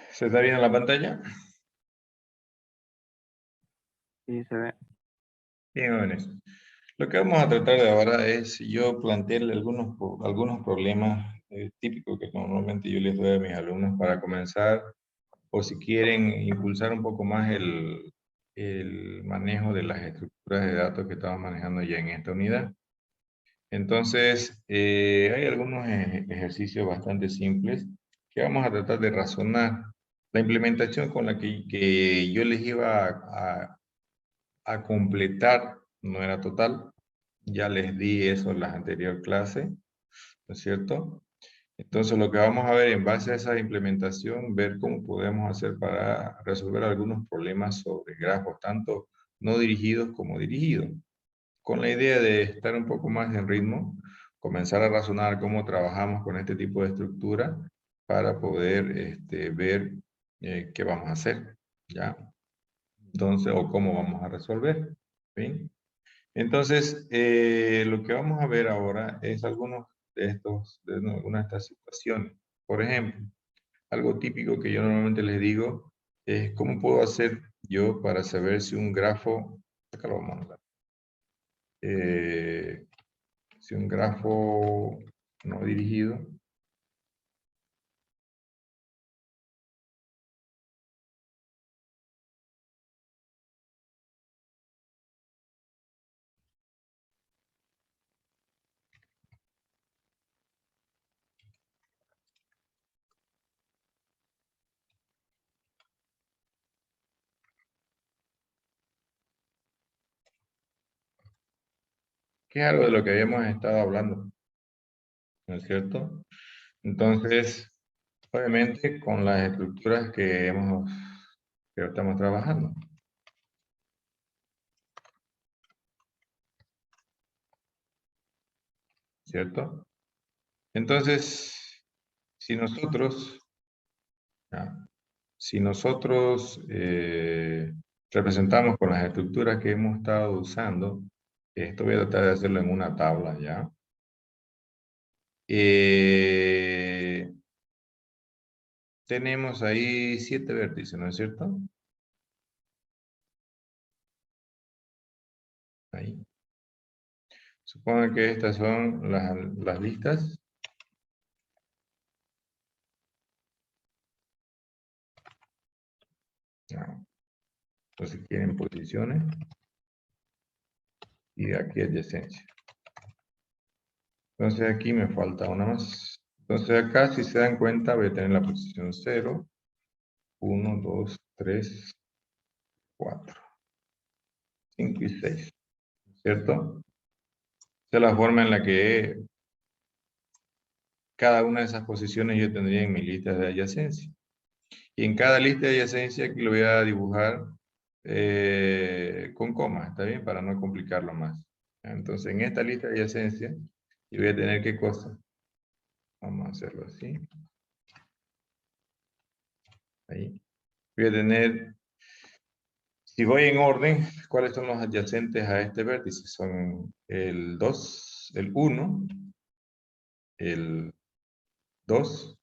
¿Se está viendo la pantalla? Sí, se ve. Bien, jóvenes. Lo que vamos a tratar de ahora es yo plantearle algunos problemas típicos que normalmente yo les doy a mis alumnos para comenzar, o si quieren impulsar un poco más el manejo de las estructuras de datos que estamos manejando ya en esta unidad. Entonces, hay algunos ejercicios bastante simples que vamos a tratar de razonar. La implementación con la que yo les iba a completar no era total. Ya les di eso en la anterior clase, ¿no es cierto? Entonces, lo que vamos a ver en base a esa implementación, ver cómo podemos hacer para resolver algunos problemas sobre grafos, tanto no dirigidos como dirigidos. Con la idea de estar un poco más en ritmo, comenzar a razonar cómo trabajamos con este tipo de estructura para poder ver qué vamos a hacer, ¿ya? Entonces, o cómo vamos a resolver, ¿sí? Entonces, lo que vamos a ver ahora es algunas de estas situaciones. Por ejemplo, algo típico que yo normalmente les digo es cómo puedo hacer yo para saber si un grafo, acá lo vamos a mandar, si un grafo no dirigido que es algo de lo que habíamos estado hablando, ¿no es cierto? Entonces, obviamente con las estructuras que estamos trabajando, ¿cierto? Entonces, si nosotros, ¿ya? Si nosotros representamos con las estructuras que hemos estado usando, esto voy a tratar de hacerlo en una tabla, ¿ya? Tenemos ahí 7 vértices, ¿no es cierto? Ahí. Supongo que estas son las listas. Ya. Entonces quieren posiciones. Y aquí adyacencia. Entonces aquí me falta una más. Entonces acá, si se dan cuenta, voy a tener la posición 0, 1, 2, 3, 4, 5 y 6. ¿Cierto? Esa es la forma en la que cada una de esas posiciones yo tendría en mi lista de adyacencia. Y en cada lista de adyacencia aquí lo voy a dibujar con coma, ¿está bien? Para no complicarlo más. Entonces, en esta lista de adyacencia, yo voy a tener ¿qué cosa? Vamos a hacerlo así. Ahí. Voy a tener, si voy en orden, ¿cuáles son los adyacentes a este vértice? Son el 2, el 1, el 2,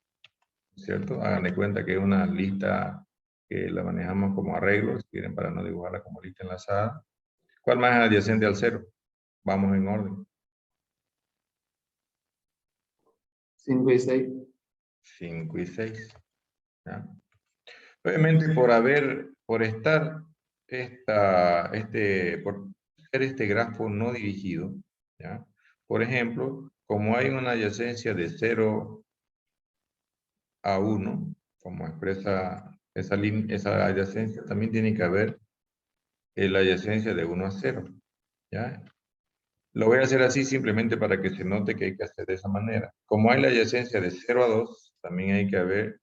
¿cierto? Hagan de cuenta que es una lista que la manejamos como arreglo, si quieren, para no dibujarla como lista enlazada. ¿Cuál más es adyacente al 0? Vamos en orden. 5 y 6. 5 y 6. ¿Ya? Obviamente por estar por ser este grafo no dirigido, ¿ya? Por ejemplo, como hay una adyacencia de 0 a 1, como expresa esa adyacencia, también tiene que haber la adyacencia de 1 a 0, ¿ya? Lo voy a hacer así simplemente para que se note que hay que hacer de esa manera. Como hay la adyacencia de 0 a 2, también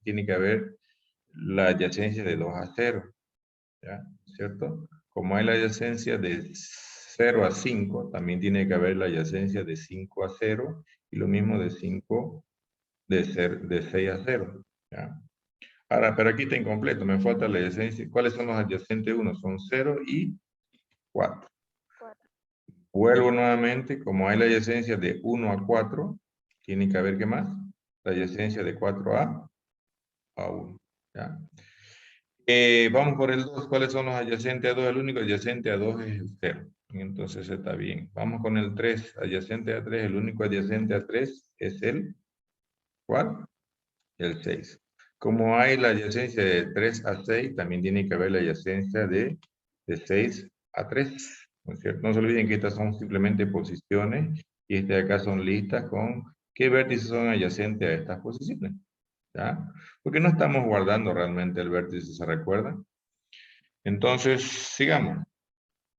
tiene que haber la adyacencia de 2 a 0, ¿ya? ¿Cierto? Como hay la adyacencia de 0 a 5, también tiene que haber la adyacencia de 5 a 0, y lo mismo de 6 a 0, ¿ya? Ahora, pero aquí está incompleto, me falta la adyacencia. ¿Cuáles son los adyacentes 1? Son 0 y 4. Vuelvo nuevamente, como hay la adyacencia de 1 a 4, tiene que haber, ¿qué más? La adyacencia de 4 a 1. ¿Ya? Vamos por el 2. ¿Cuáles son los adyacentes a 2? El único adyacente a 2 es el 0. Entonces está bien. Vamos con el 3. Adyacente a 3. El único adyacente a 3 es el... ¿Cuál? El 6. Como hay la adyacencia de 3 a 6, también tiene que haber la adyacencia de 6 a 3. ¿No es cierto? No se olviden que estas son simplemente posiciones y estas de acá son listas con qué vértices son adyacentes a estas posiciones. ¿Ya? Porque no estamos guardando realmente el vértice, ¿se recuerdan? Entonces, sigamos.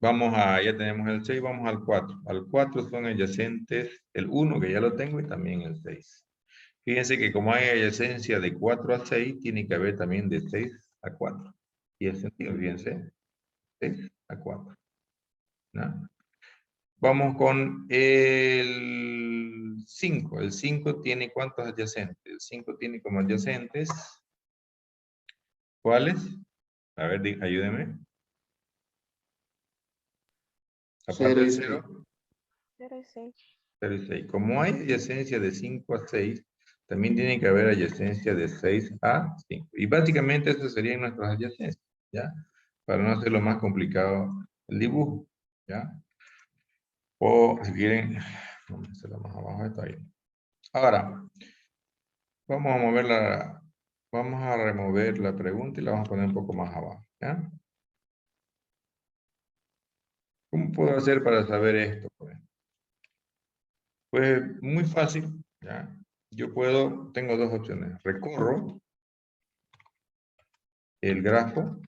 Ya tenemos el 6, vamos al 4. Al 4 son adyacentes el 1, que ya lo tengo, y también el 6. Fíjense que como hay adyacencia de 4 a 6, tiene que haber también de 6 a 4. Y el sentido, fíjense, 6 a 4. ¿No? Vamos con el 5. El 5 tiene ¿cuántos adyacentes? El 5 tiene como adyacentes, ¿cuáles? A ver, ayúdenme. Aparte del 0. 0 y 6. 0 y 6. Como hay adyacencia de 5 a 6, también tiene que haber adyacencia de 6 a 5. Y básicamente estos serían nuestras adyacencias, ¿ya? Para no hacerlo más complicado el dibujo, ¿ya? O si quieren, vamos a hacerlo más abajo, está bien. Ahora, vamos a remover la pregunta y la vamos a poner un poco más abajo, ¿ya? ¿Cómo puedo hacer para saber esto? Pues muy fácil, ¿ya? Tengo dos opciones. Recorro el grafo.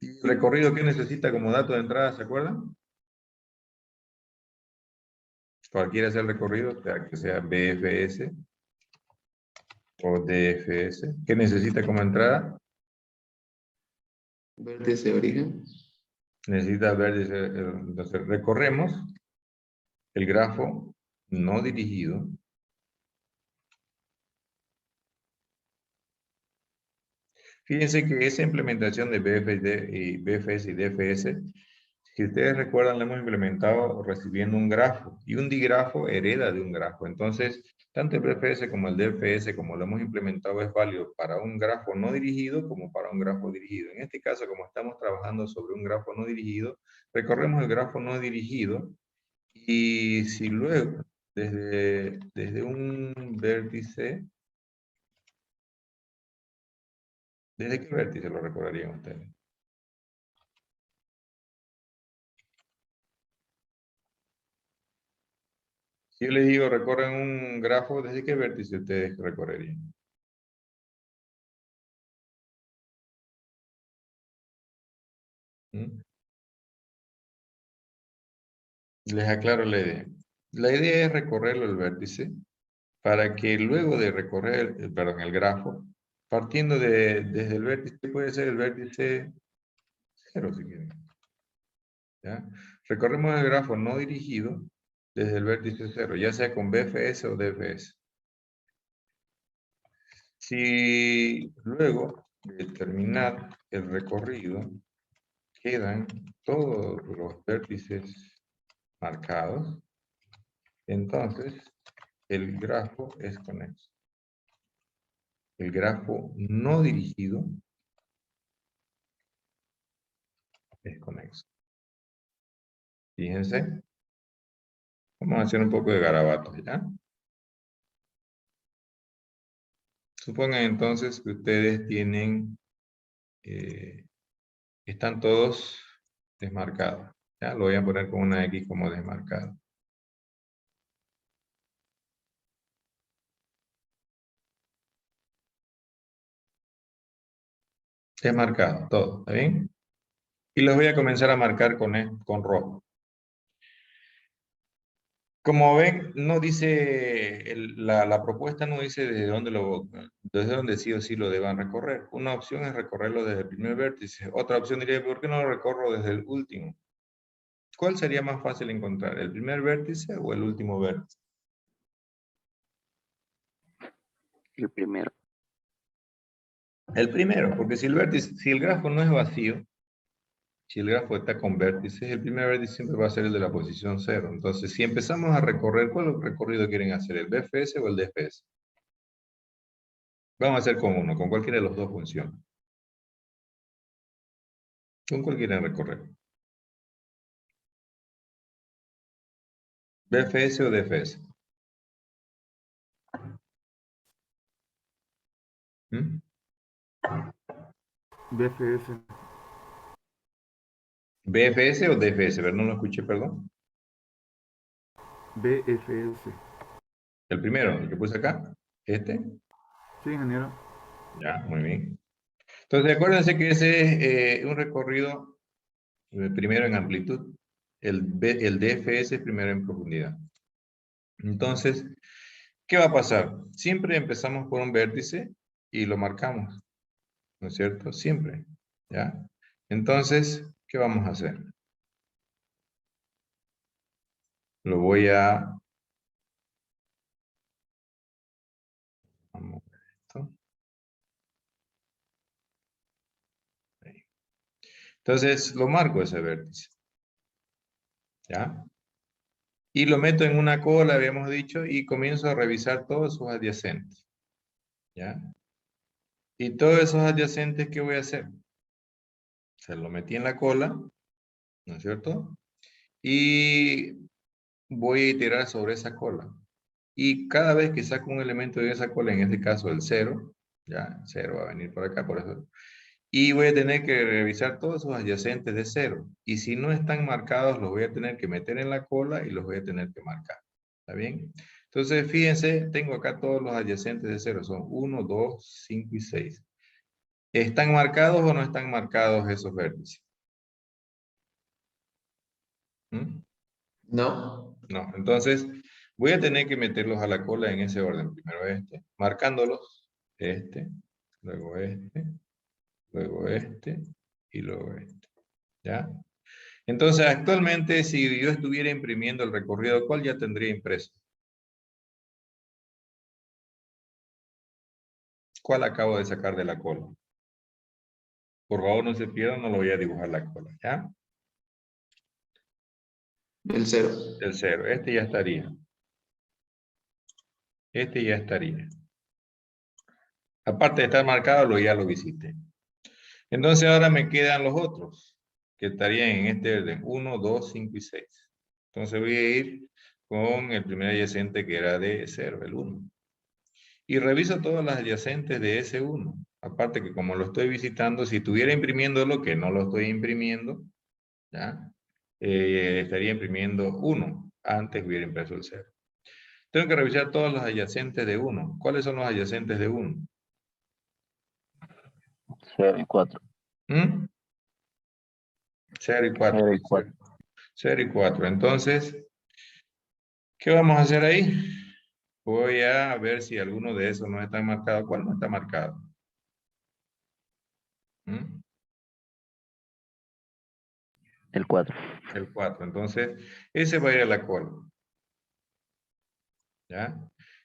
¿Y el recorrido que necesita como dato de entrada, se acuerdan? Cualquiera sea el recorrido, que sea BFS o DFS. ¿Qué necesita como entrada? Vértice de origen. Necesita vértice. Entonces recorremos el grafo no dirigido. Fíjense que esa implementación de BFS y DFS, si ustedes recuerdan, la hemos implementado recibiendo un grafo. Y un digrafo hereda de un grafo. Entonces, tanto el BFS como el DFS, como lo hemos implementado, es válido para un grafo no dirigido como para un grafo dirigido. En este caso, como estamos trabajando sobre un grafo no dirigido, recorremos el grafo no dirigido. Y si luego, desde un vértice, ¿desde qué vértice lo recordarían ustedes? Si yo les digo recorren un grafo, ¿desde qué vértice ustedes recorrerían? ¿Mm? Les aclaro la idea. La idea es recorrerlo el vértice para que luego de recorrer, el grafo, partiendo desde el vértice, puede ser el vértice 0 si quieren. ¿Ya? Recorremos el grafo no dirigido desde el vértice 0, ya sea con BFS o DFS. Si luego de terminar el recorrido quedan todos los vértices marcados, entonces el grafo es conexo. El grafo no dirigido es conexo. Fíjense. Vamos a hacer un poco de garabato, ¿ya? Supongan entonces que ustedes están todos desmarcados. ¿Ya? Lo voy a poner con una X como desmarcado. Desmarcado, todo, ¿está bien? Y los voy a comenzar a marcar con rojo. Como ven, no dice, la propuesta no dice desde dónde sí o sí lo deban recorrer. Una opción es recorrerlo desde el primer vértice. Otra opción diría, ¿por qué no lo recorro desde el último? ¿Cuál sería más fácil encontrar? ¿El primer vértice o el último vértice? El primero. El primero, porque si el grafo no es vacío, si el grafo está con vértices, el primer vértice siempre va a ser el de la posición 0. Entonces, si empezamos a recorrer, ¿cuál recorrido quieren hacer? ¿El BFS o el DFS? Vamos a hacer con uno, con cualquiera de los dos funciona. Con cualquiera recorrer. ¿BFS o DFS? ¿Mm? BFS. ¿BFS o DFS? Pero no lo escuché, perdón. BFS. El primero, el que puse acá. ¿Este? Sí, ingeniero. Ya, muy bien. Entonces, acuérdense que ese es un recorrido primero en amplitud. El DFS es primero en profundidad. Entonces, ¿qué va a pasar? Siempre empezamos por un vértice y lo marcamos, ¿no es cierto? Siempre, ¿ya? Entonces, ¿qué vamos a hacer? Lo voy a... Vamos a ver esto. Ahí. Entonces, lo marco ese vértice, ¿ya? Y lo meto en una cola, habíamos dicho, y comienzo a revisar todos sus adyacentes, ¿ya? Y todos esos adyacentes, ¿qué voy a hacer? Se lo metí en la cola, ¿no es cierto? Y voy a iterar sobre esa cola. Y cada vez que saco un elemento de esa cola, en este caso el 0, ya, 0 va a venir por acá, por eso. Y voy a tener que revisar todos esos adyacentes de 0. Y si no están marcados, los voy a tener que meter en la cola y los voy a tener que marcar. ¿Está bien? Entonces, fíjense, tengo acá todos los adyacentes de 0. Son 1, 2, 5 y 6. ¿Están marcados o no están marcados esos vértices? ¿Mm? No. No. Entonces, voy a tener que meterlos a la cola en ese orden. Primero este, marcándolos. Este, luego este, luego este y luego este. ¿Ya? Entonces, actualmente, si yo estuviera imprimiendo el recorrido, ¿cuál ya tendría impreso? ¿Cuál acabo de sacar de la cola? Por favor, no se pierdan, no lo voy a dibujar la cola, ¿ya? El 0. El 0. Este ya estaría. Este ya estaría. Aparte de estar marcado, ya lo visité. Entonces, ahora me quedan los otros, que estarían en este orden. 1, 2, 5 y 6. Entonces, voy a ir con el primer adyacente que era de 0, el 1. Y reviso todas las adyacentes de ese 1. Aparte que como lo estoy visitando, si estuviera imprimiéndolo, que no lo estoy imprimiendo, ¿ya? Estaría imprimiendo 1. Antes hubiera impreso el 0. Tengo que revisar todos los adyacentes de 1. ¿Cuáles son los adyacentes de 1? 0 y 4. 0 y 4. 0 y 4. 0 y 4. Entonces, ¿qué vamos a hacer ahí? Voy a ver si alguno de esos no está marcado. ¿Cuál no está marcado? El 4. El 4. Entonces, ese va a ir a la cola. ¿Ya?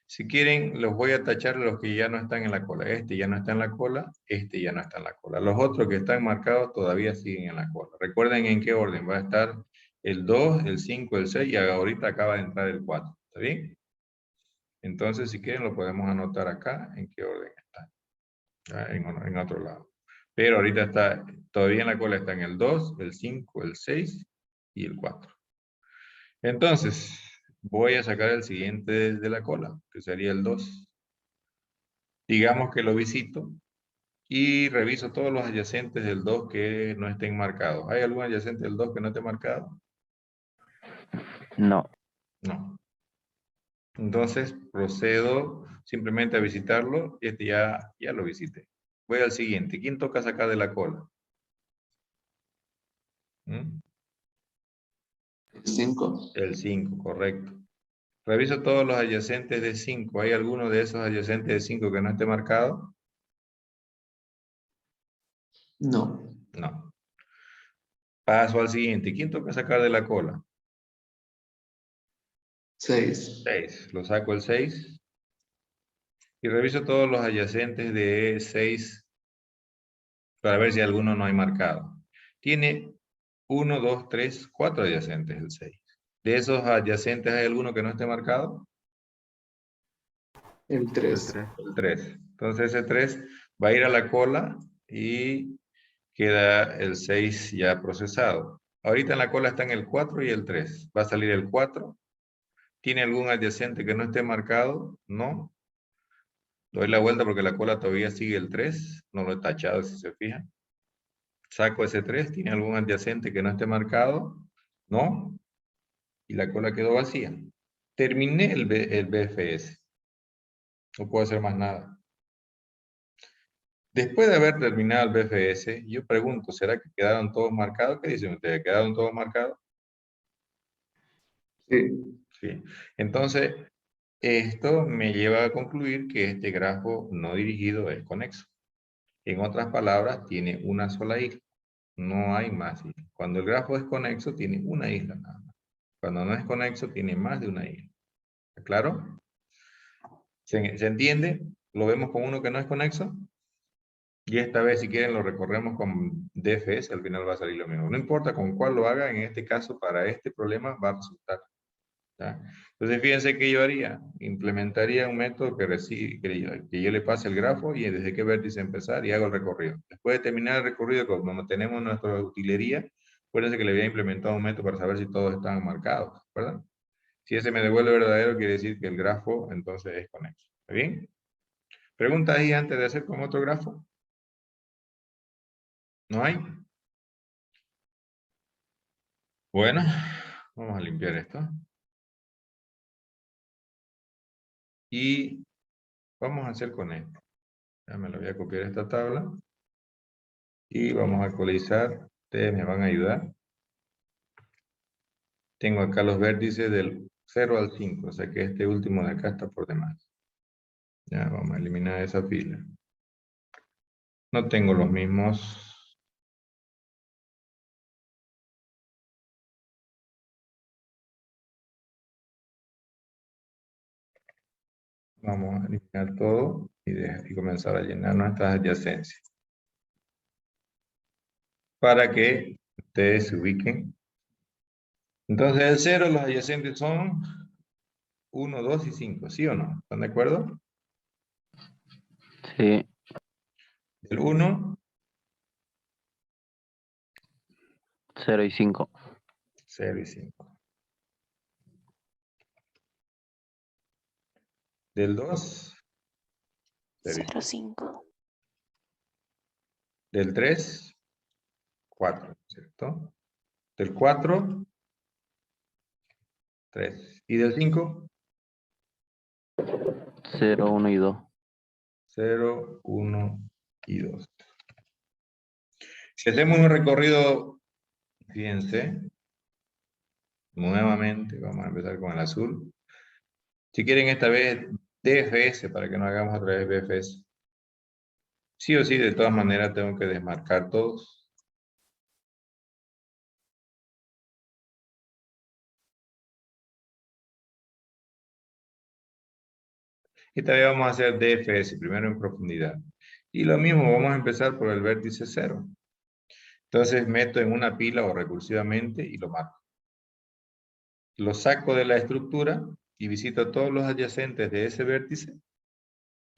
Si quieren, los voy a tachar los que ya no están en la cola. Este ya no está en la cola, este ya no está en la cola. Los otros que están marcados todavía siguen en la cola. Recuerden en qué orden va a estar el 2, el 5, el 6 y ahorita acaba de entrar el 4. ¿Está bien? Entonces, si quieren, lo podemos anotar acá en qué orden está. ¿Ya? En otro lado. Pero ahorita está, todavía en la cola están el 2, el 5, el 6 y el 4. Entonces, voy a sacar el siguiente de la cola, que sería el 2. Digamos que lo visito y reviso todos los adyacentes del 2 que no estén marcados. ¿Hay algún adyacente del 2 que no esté marcado? No. No. Entonces, procedo simplemente a visitarlo y este ya lo visité. Voy al siguiente. ¿Quién toca sacar de la cola? El 5. El 5, correcto. Reviso todos los adyacentes de 5. ¿Hay alguno de esos adyacentes de 5 que no esté marcado? No. No. Paso al siguiente. ¿Quién toca sacar de la cola? 6. 6. Lo saco el 6. Y reviso todos los adyacentes de 6 para ver si alguno no hay marcado. Tiene 1, 2, 3, 4 adyacentes el 6. ¿De esos adyacentes hay alguno que no esté marcado? El 3. El 3. El 3. Entonces ese 3 va a ir a la cola y queda el 6 ya procesado. Ahorita en la cola están el 4 y el 3. Va a salir el 4. ¿Tiene algún adyacente que no esté marcado? No. Doy la vuelta porque la cola todavía sigue el 3. No lo he tachado si se fijan. Saco ese 3. ¿Tiene algún adyacente que no esté marcado? No. Y la cola quedó vacía. Terminé el BFS. No puedo hacer más nada. Después de haber terminado el BFS, yo pregunto, ¿será que quedaron todos marcados? ¿Qué dicen ustedes? ¿Quedaron todos marcados? Sí. Sí. Entonces, esto me lleva a concluir que este grafo no dirigido es conexo. En otras palabras, tiene una sola isla. No hay más islas. Cuando el grafo es conexo, tiene una isla nada más. Cuando no es conexo, tiene más de una isla. ¿Está claro? ¿Se entiende? ¿Lo vemos con uno que no es conexo? Y esta vez, si quieren, lo recorremos con DFS, al final va a salir lo mismo. No importa con cuál lo haga, en este caso, para este problema, va a resultar. ¿Ya? Entonces, fíjense que yo haría. Implementaría un método que yo le pase el grafo y desde qué vértice empezar y hago el recorrido. Después de terminar el recorrido, como tenemos nuestra utilería, acuérdense que le había implementado un método para saber si todos estaban marcados, ¿verdad? Si ese me devuelve verdadero, quiere decir que el grafo, entonces, es conexo. ¿Está bien? ¿Preguntas ahí antes de hacer con otro grafo? ¿No hay? Bueno, vamos a limpiar esto. Y vamos a hacer con esto. Ya me lo voy a copiar esta tabla. Y vamos a actualizar. Ustedes me van a ayudar. Tengo acá los vértices del 0 al 5. O sea que este último de acá está por demás. Ya, vamos a eliminar esa fila. No tengo los mismos. Vamos a eliminar todo y comenzar a llenar nuestras adyacencias. Para que ustedes se ubiquen. Entonces, el 0, los adyacentes son 1, 2 y 5. ¿Sí o no? ¿Están de acuerdo? Sí. Del 1, 0 y 5. 0 y 5. Del 2, 0, 5. Del 3, 4, ¿cierto? Del 4, 3. ¿Y del 5? 0, 1 y 2. 0, 1 y 2. Si hacemos un recorrido, fíjense, nuevamente, vamos a empezar con el azul. Si quieren esta vez DFS, para que no hagamos otra vez BFS. Sí o sí, de todas maneras tengo que desmarcar todos. Esta vez vamos a hacer DFS, primero en profundidad. Y lo mismo, vamos a empezar por el vértice 0. Entonces meto en una pila o recursivamente y lo marco. Lo saco de la estructura y visito todos los adyacentes de ese vértice,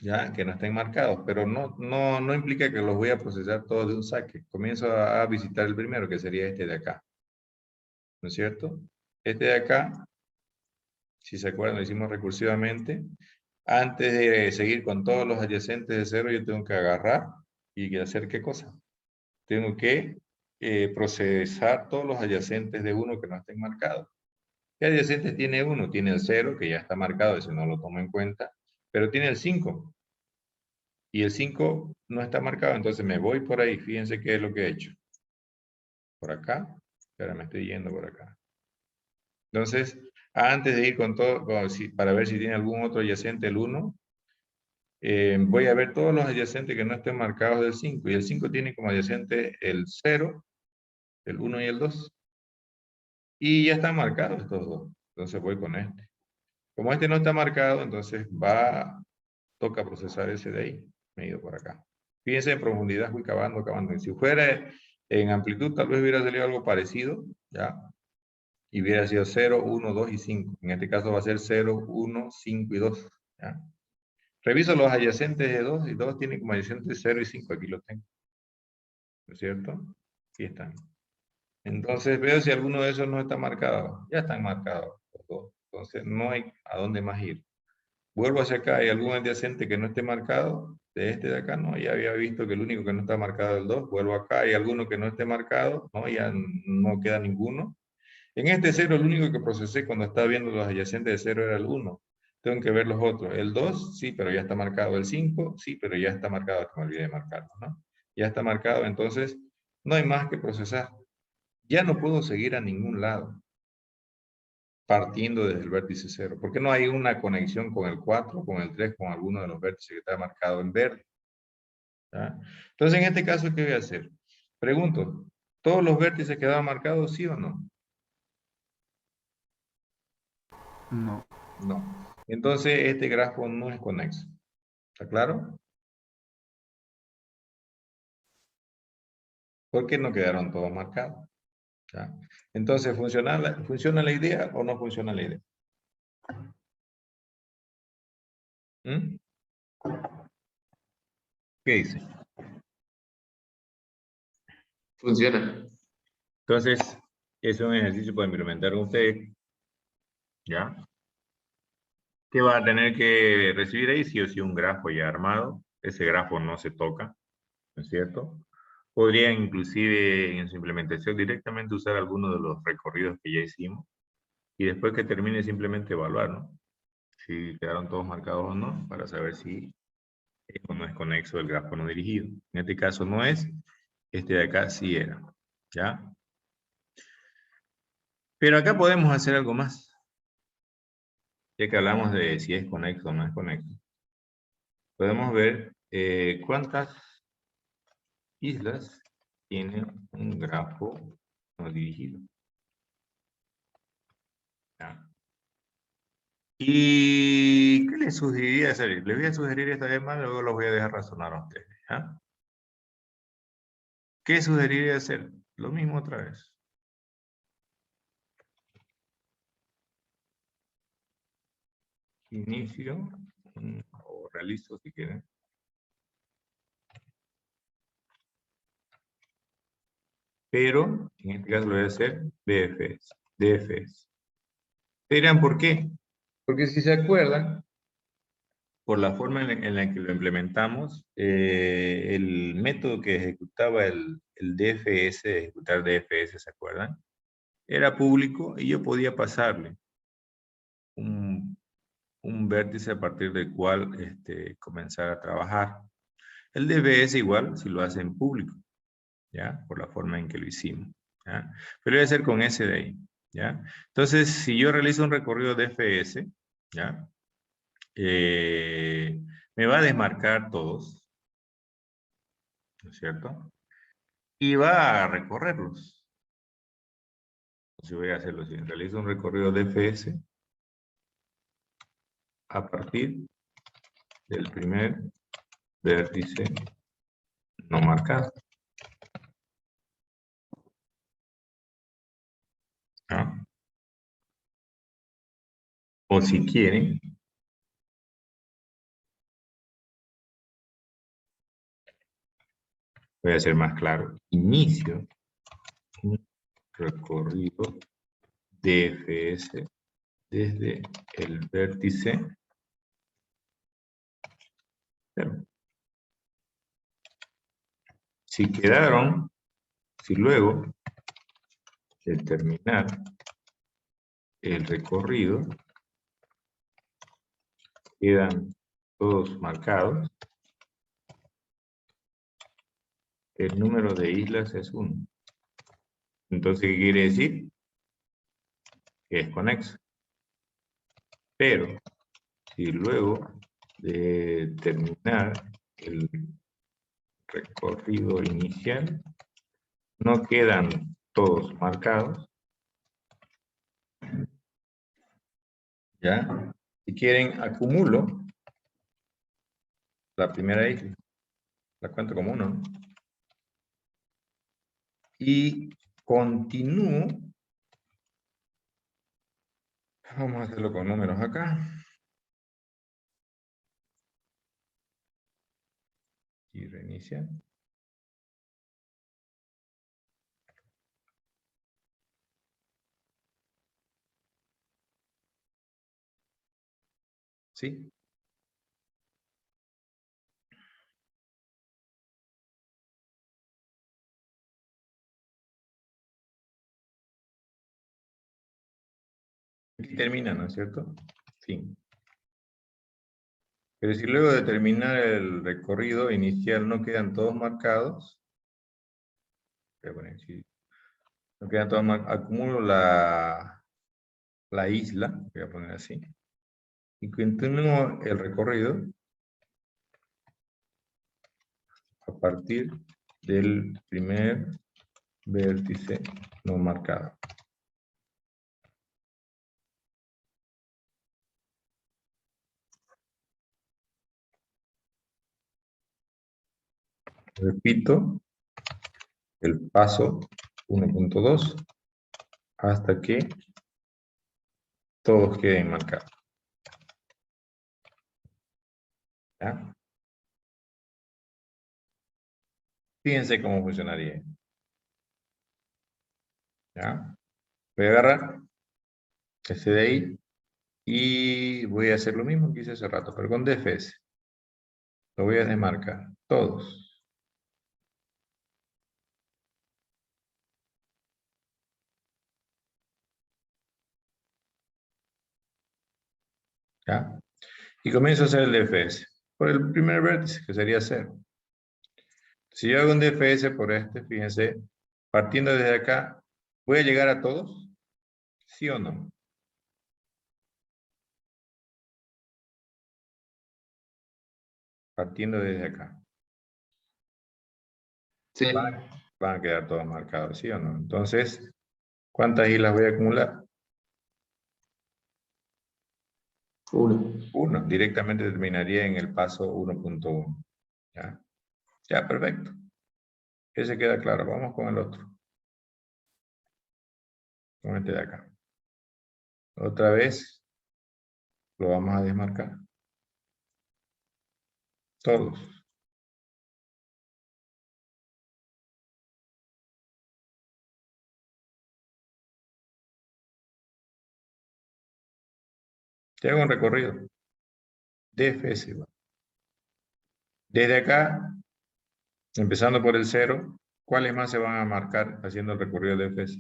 ya que no estén marcados, pero no implica que los voy a procesar todos de un saque. Comienzo a visitar el primero, que sería este de acá. ¿No es cierto? Este de acá, si se acuerdan, lo hicimos recursivamente. Antes de seguir con todos los adyacentes de 0, yo tengo que agarrar y hacer ¿qué cosa? Tengo que procesar todos los adyacentes de 1 que no estén marcados. ¿Qué adyacentes tiene 1? Tiene el 0, que ya está marcado, ese no lo tomo en cuenta, pero tiene el 5. Y el 5 no está marcado, entonces me voy por ahí. Fíjense qué es lo que he hecho. Por acá, ahora me estoy yendo por acá. Entonces, antes de ir con todo, para ver si tiene algún otro adyacente el 1, voy a ver todos los adyacentes que no estén marcados del 5. Y el 5 tiene como adyacente el 0, el 1 y el 2. Y ya están marcados estos dos. Entonces voy con este. Como este no está marcado, entonces toca procesar ese de ahí. Me he ido por acá. Fíjense, en profundidad fui cavando. Si fuera en amplitud, tal vez hubiera salido algo parecido, ¿ya? Y hubiera sido 0, 1, 2 y 5. En este caso va a ser 0, 1, 5 y 2, ¿ya? Reviso los adyacentes de 2 y 2 tienen como adyacentes 0 y 5. Aquí lo tengo. ¿No es cierto? Aquí están. Entonces veo si alguno de esos no está marcado. Ya están marcados los dos. Entonces no hay a dónde más ir. Vuelvo hacia acá. ¿Hay algún adyacente que no esté marcado? De este de acá, no. Ya había visto que el único que no está marcado es el 2. Vuelvo acá. ¿Hay alguno que no esté marcado? No, ya no queda ninguno. En este 0, el único que procesé cuando estaba viendo los adyacentes de 0 era el 1. Tengo que ver los otros. El 2, sí, pero ya está marcado. El 5, sí, pero ya está marcado. Que me olvidé de marcarlo, ¿no? Ya está marcado, entonces no hay más que procesar. Ya no puedo seguir a ningún lado, partiendo desde el vértice 0. Porque no hay una conexión con el 4, con el 3, con alguno de los vértices que está marcado en verde. ¿Ya? Entonces, en este caso, ¿qué voy a hacer? Pregunto, ¿todos los vértices quedaban marcados, sí o no? No. No. Entonces, este grafo no es conexo. ¿Está claro? Porque no quedaron todos marcados. ¿Ya? Entonces, ¿funciona la idea o no funciona la idea? ¿Mm? ¿Qué dice? Funciona. Entonces, es un ejercicio para implementar con usted. ¿Ya? Que va a tener que recibir ahí sí o sí un grafo ya armado. Ese grafo no se toca, ¿no es cierto? Podría inclusive en su implementación directamente usar alguno de los recorridos que ya hicimos y después que termine simplemente evaluar, ¿no? Si quedaron todos marcados o no, para saber si es o no es conexo el grafo no dirigido. En este caso no es, este de acá sí era, ¿ya? Pero acá podemos hacer algo más. Ya que hablamos de si es conexo o no es conexo. Podemos ver cuántas islas tiene un grafo no dirigido. ¿Ya? ¿Y qué les sugeriría hacer? Les voy a sugerir esta vez más, luego los voy a dejar razonar a ustedes. ¿Ya? ¿Qué sugeriría hacer? Lo mismo otra vez. Inicio, o realizo si quieren. Pero, en este caso lo voy a hacer DFS. DFS. ¿Se dirán por qué? Porque si se acuerdan, por la forma en la que lo implementamos, el método que ejecutaba el DFS, ejecutar DFS, ¿se acuerdan? Era público y yo podía pasarle un vértice a partir del cual comenzar a trabajar. El DFS igual si lo hace en público, ¿ya? Por la forma en que lo hicimos, ¿ya? Pero lo voy a hacer con ese de ahí, ¿ya? Entonces, si yo realizo un recorrido DFS, ¿ya? Me va a desmarcar todos, ¿no es cierto? Y va a recorrerlos. Entonces voy a hacerlo así. Realizo un recorrido DFS a partir del primer vértice no marcado. ¿Ah? O si quieren, voy a hacer más claro. Inicio un recorrido DFS desde el vértice 0. Si quedaron, si luego de terminar el recorrido quedan todos marcados, el número de islas es 1. Entonces, ¿qué quiere decir? Que es conexo. Pero, si luego de terminar el recorrido inicial no quedan todos marcados, ¿ya? Si quieren, acumulo la primera isla. La cuento como 1, ¿no? Y continúo. Vamos a hacerlo con números acá. Inicia. ¿Sí? Aquí termina, ¿no es cierto? Fin. Pero si luego de terminar el recorrido inicial no quedan todos marcados, voy a poner aquí, no quedan todos marcados, acumulo la isla, voy a poner así, y continúo el recorrido a partir del primer vértice no marcado. Repito el paso 1.2 hasta que todos queden marcados. ¿Ya? Fíjense cómo funcionaría. ¿Ya? Voy a agarrar este de ahí y voy a hacer lo mismo que hice hace rato, pero con DFS. Lo voy a desmarcar, todos. ¿Ya? Y comienzo a hacer el DFS por el primer vértice, que sería 0. Si yo hago un DFS por este, fíjense, partiendo desde acá, ¿voy a llegar a todos? ¿Sí o no? Partiendo desde acá. Sí. Van a quedar todos marcados, ¿sí o no? Entonces, ¿cuántas islas voy a acumular? 1. 1. Directamente terminaría en el paso 1.1. ¿Ya? Ya, perfecto. Ese queda claro. Vamos con el otro. Con este de acá. Otra vez lo vamos a desmarcar. Todos. Te hago un recorrido. DFS. Desde acá, empezando por el 0, ¿cuáles más se van a marcar haciendo el recorrido de DFS?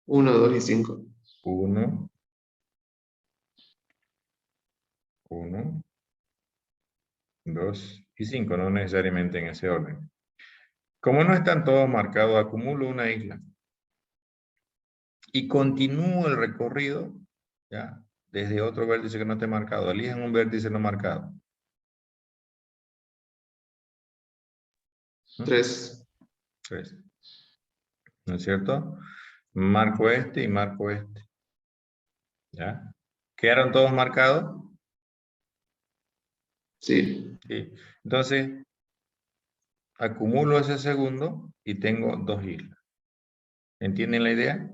1, 2 y 5. 1, 1, 2 y 5, no necesariamente en ese orden. Como no están todos marcados, acumulo una isla. Y continúo el recorrido, ¿ya? Desde otro vértice que no esté marcado. Elijan un vértice no marcado. 3. 3. ¿No es cierto? Marco este y marco este. ¿Ya? ¿Quedaron todos marcados? Sí. Sí. Entonces, acumulo ese segundo y tengo 2 islas. ¿Entienden la idea?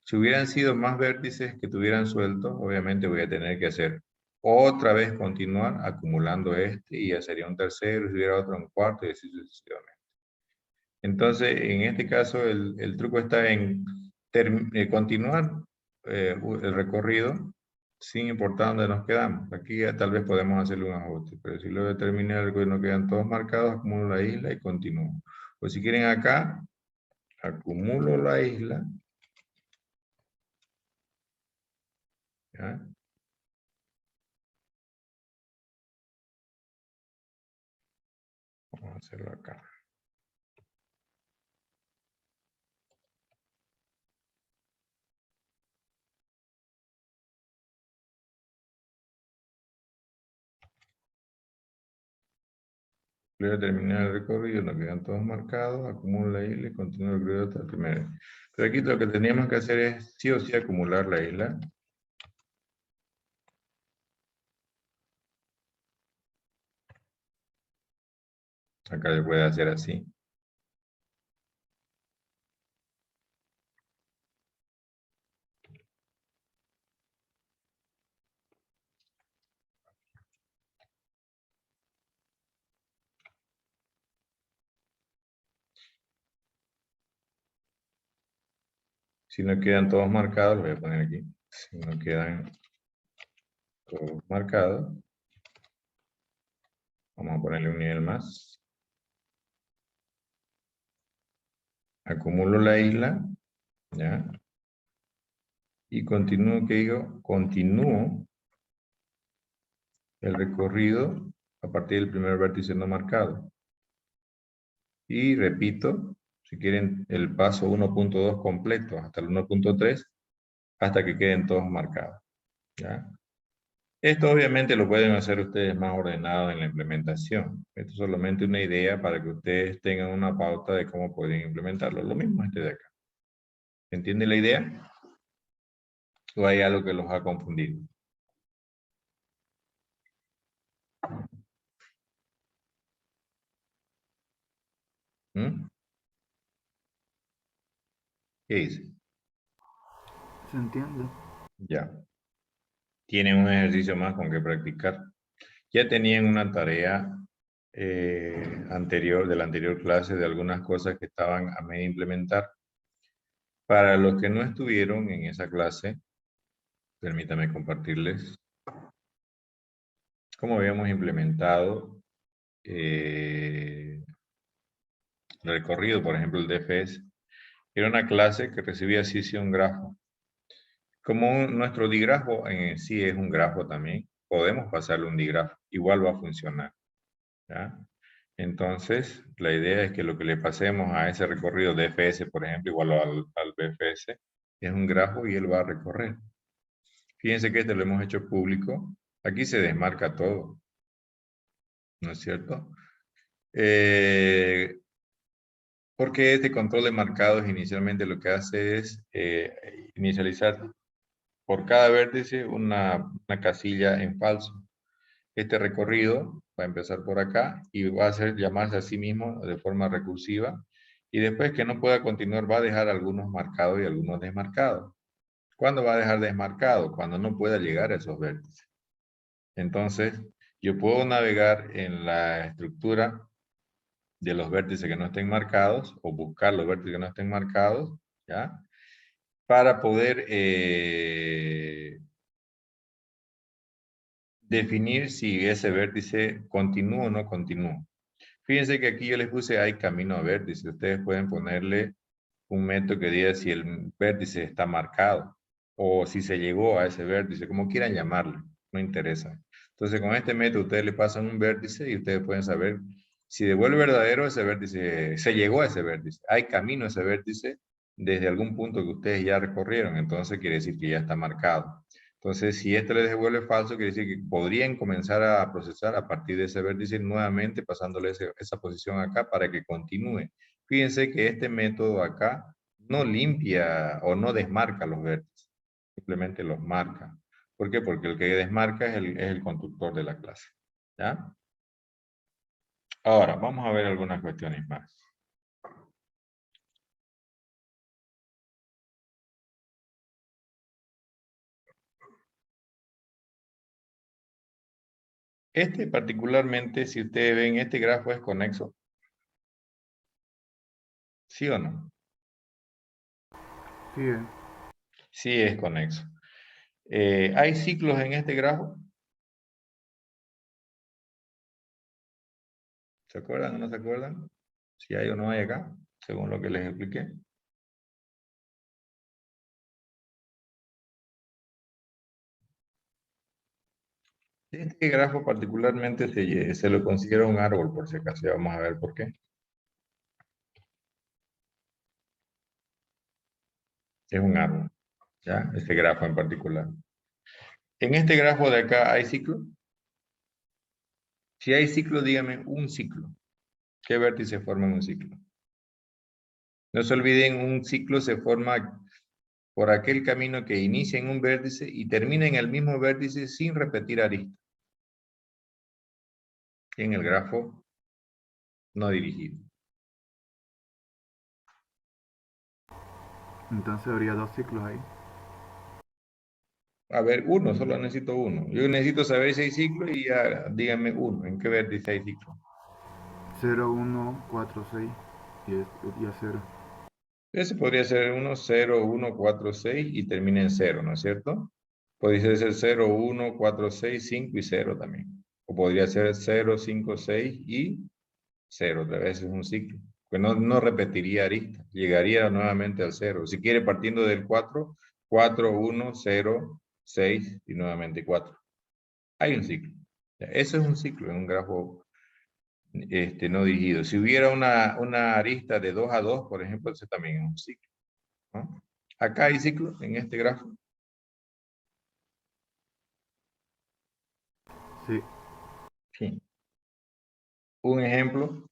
Si hubieran sido más vértices que tuvieran sueltos, obviamente voy a tener que hacer otra vez continuar acumulando este y ya sería un tercero, si hubiera otro un cuarto y así sucesivamente. Entonces, en este caso, el truco está en continuar el recorrido sin importar dónde nos quedamos. Aquí ya tal vez podemos hacerle un ajuste, pero si luego de terminar el recorrido nos quedan todos marcados, acumulo la isla y continúo. O si quieren acá, acumulo la isla. ¿Ya? Vamos a hacerlo acá. Luego de terminar el recorrido, nos quedan todos marcados, acumulo la isla y continúo el recorrido hasta el primero. Pero aquí lo que teníamos que hacer es sí o sí acumular la isla. Acá se puede hacer así. Si no quedan todos marcados, lo voy a poner aquí. Si no quedan todos marcados, vamos a ponerle un nivel más. Acumulo la isla, ¿ya? Y continúo, ¿qué digo? Continúo el recorrido a partir del primer vértice no marcado. Y repito, si quieren, el paso 1.2 completo hasta el 1.3, hasta que queden todos marcados, ¿ya? Esto obviamente lo pueden hacer ustedes más ordenado en la implementación. Esto es solamente una idea para que ustedes tengan una pauta de cómo pueden implementarlo. Lo mismo este de acá. ¿Entiende la idea? ¿O hay algo que los ha confundido? ¿Mm? ¿Qué dice? ¿Se entiende? Ya. Tienen un ejercicio más con que practicar. Ya tenían una tarea anterior, de la anterior clase, de algunas cosas que estaban a medio implementar. Para los que no estuvieron en esa clase, permítame compartirles cómo habíamos implementado el recorrido, por ejemplo, el DFS. Era una clase que recibía así un grafo. Como nuestro digrafo en sí es un grafo también, podemos pasarle un digrafo, igual va a funcionar, ¿ya? Entonces, la idea es que lo que le pasemos a ese recorrido DFS, por ejemplo, igual al BFS, es un grafo y él va a recorrer. Fíjense que este lo hemos hecho público. Aquí se desmarca todo, ¿no es cierto? Porque este control de marcados inicialmente lo que hace es inicializar por cada vértice una casilla en falso. Este recorrido va a empezar por acá y va a llamarse a sí mismo de forma recursiva. Y después que no pueda continuar va a dejar algunos marcados y algunos desmarcados. ¿Cuándo va a dejar desmarcado? Cuando no pueda llegar a esos vértices. Entonces, yo puedo navegar en la estructura de los vértices que no estén marcados o buscar los vértices que no estén marcados, ¿ya? Para poder definir si ese vértice continúa o no continúa. Fíjense que aquí yo les puse hay camino a vértice. Ustedes pueden ponerle un método que diga si el vértice está marcado o si se llegó a ese vértice, como quieran llamarlo, no interesa. Entonces con este método ustedes le pasan un vértice y ustedes pueden saber si devuelve verdadero ese vértice, se llegó a ese vértice, hay camino a ese vértice desde algún punto que ustedes ya recorrieron, entonces quiere decir que ya está marcado. Entonces, si este les devuelve falso, quiere decir que podrían comenzar a procesar a partir de ese vértice nuevamente pasándole esa posición acá para que continúe. Fíjense que este método acá no limpia o no desmarca los vértices, simplemente los marca. ¿Por qué? Porque el que desmarca es el constructor de la clase. ¿Ya? Ahora, vamos a ver algunas cuestiones más. Este particularmente, si ustedes ven, este grafo es conexo. ¿Sí o no? Sí, Sí es conexo. ¿Hay ciclos en este grafo? ¿Se acuerdan o no se acuerdan? Si hay o no hay acá, según lo que les expliqué. Este grafo particularmente se lo considera un árbol, por si acaso, ya vamos a ver por qué. Es un árbol, ¿ya? Este grafo en particular. En este grafo de acá, ¿hay ciclo? Si hay ciclo, dígame un ciclo. ¿Qué vértice forma un ciclo? No se olviden, un ciclo se forma por aquel camino que inicia en un vértice y termina en el mismo vértice sin repetir arista. En el grafo no dirigido. entonces habría dos ciclos ahí. A ver, uno, solo necesito uno. Yo necesito saber si hay ciclo y ya díganme uno. ¿En qué vértice hay ciclo? 0, 1, 4, 6 y a 0. Ese podría ser 1, 0, 1, 4, 6 y termina en 0, ¿no es cierto? Podría ser 0, 1, 4, 6, 5 y 0 también. O podría ser 0, 5, 6 y 0. Otra vez es un ciclo. Pues no repetiría arista. Llegaría nuevamente al 0. Si quiere partiendo del 4, 4, 1, 0, 6 y nuevamente 4. Hay un ciclo. Eso es un ciclo en un grafo no dirigido. Si hubiera una arista de 2 a 2, por ejemplo, ese también es un ciclo, ¿no? Acá hay ciclo en este grafo. Sí. Sí. Un ejemplo.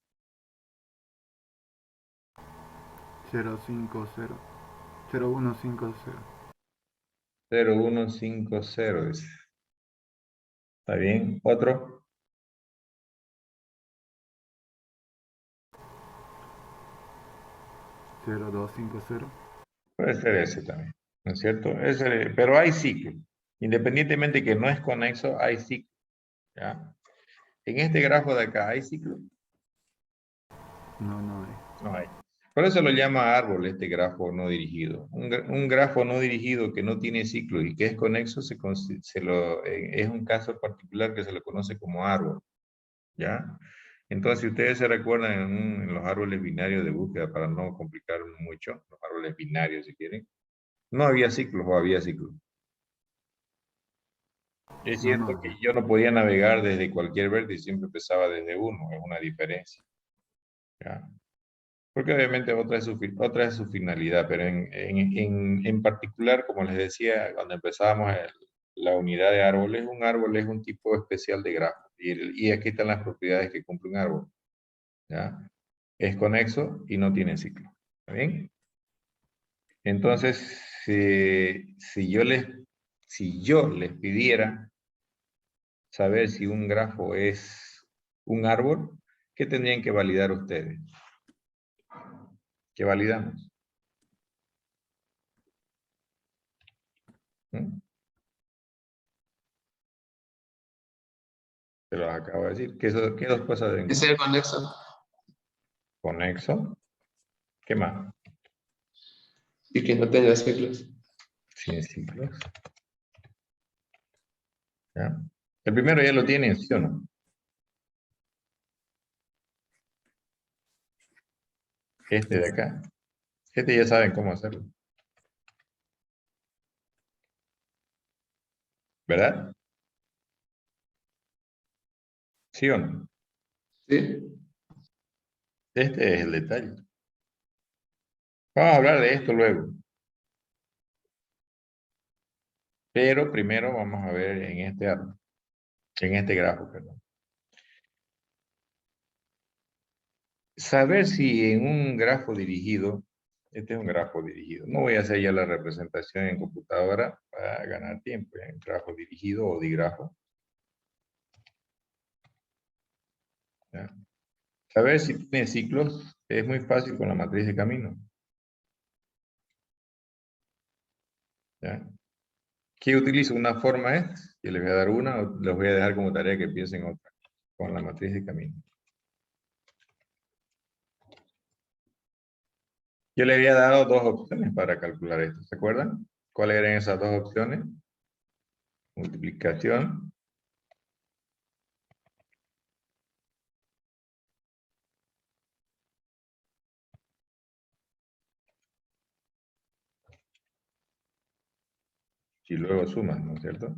050. 0150. 0, 1, 5, 0. Dice. ¿Está bien? Otro. 0250. Puede ser ese también, ¿no es cierto? Pero hay ciclo. Independientemente que no es conexo, hay ciclo. ¿Ya? En este grafo de acá, ¿hay ciclo? No, no hay. No hay. Por eso lo llama árbol este grafo no dirigido. Un grafo no dirigido que no tiene ciclo y que es conexo es un caso particular que se lo conoce como árbol. ¿Ya? Entonces, si ustedes se recuerdan en los árboles binarios de búsqueda, para no complicar mucho, los árboles binarios si quieren, no había ciclos o había ciclos. Es No, no cierto que había. yo no podía navegar desde cualquier vértice, siempre empezaba desde uno, es una diferencia. ¿Ya? Porque obviamente otra es su finalidad, pero en particular, como les decía, cuando empezábamos la unidad de árboles, un árbol es un tipo especial de grafo. Y aquí están las propiedades que cumple un árbol. ¿Ya? Es conexo y no tiene ciclo. ¿Está bien? Entonces, si yo les pidiera saber si un grafo es un árbol, ¿qué tendrían que validar ustedes? ¿Qué validamos? ¿Mm? Se los acabo de decir. ¿Qué dos cosas deben Que sea conexo conexo? ¿Qué más? y que no tenga ciclos. Sin ciclos. ¿Ya? El primero ya lo tienen, ¿sí o no? Este de acá. Este ya saben cómo hacerlo. ¿Verdad? ¿Sí o no? ¿Sí? Este es el detalle. Vamos a hablar de esto luego. Pero primero vamos a ver en este grafo, perdón. Saber si en un grafo dirigido, este es un grafo dirigido, no voy a hacer ya la representación en computadora para ganar tiempo, en grafo dirigido o digrafo. ¿Ya? Saber si tiene ciclos es muy fácil con la matriz de camino. ¿Ya? ¿Qué utilizo? Una forma es, yo les voy a dar una, o les voy a dejar como tarea que piensen otra, con la matriz de camino. Yo le había dado dos opciones para calcular esto, ¿se acuerdan? ¿Cuáles eran esas dos opciones? Multiplicación y luego sumas, ¿no es cierto?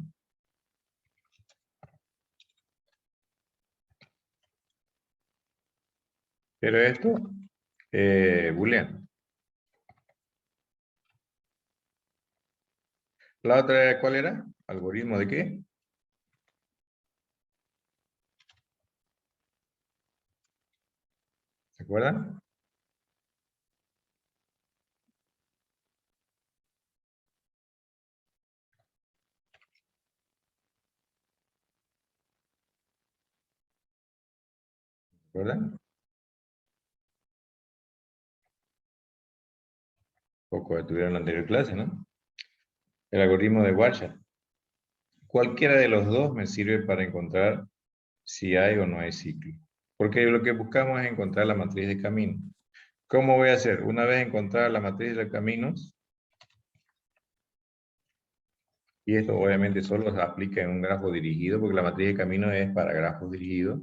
Pero esto, booleano. La otra, ¿cuál era? ¿Algoritmo de qué? ¿Se acuerdan? ¿Se acuerdan? Poco estuvieron en la anterior clase, ¿no? El algoritmo de Warshad. Cualquiera de los dos me sirve para encontrar si hay o no hay ciclo. Porque lo que buscamos es encontrar la matriz de camino. ¿Cómo voy a hacer? Una vez encontrada la matriz de caminos, y esto obviamente solo se aplica en un grafo dirigido, porque la matriz de caminos es para grafos dirigidos,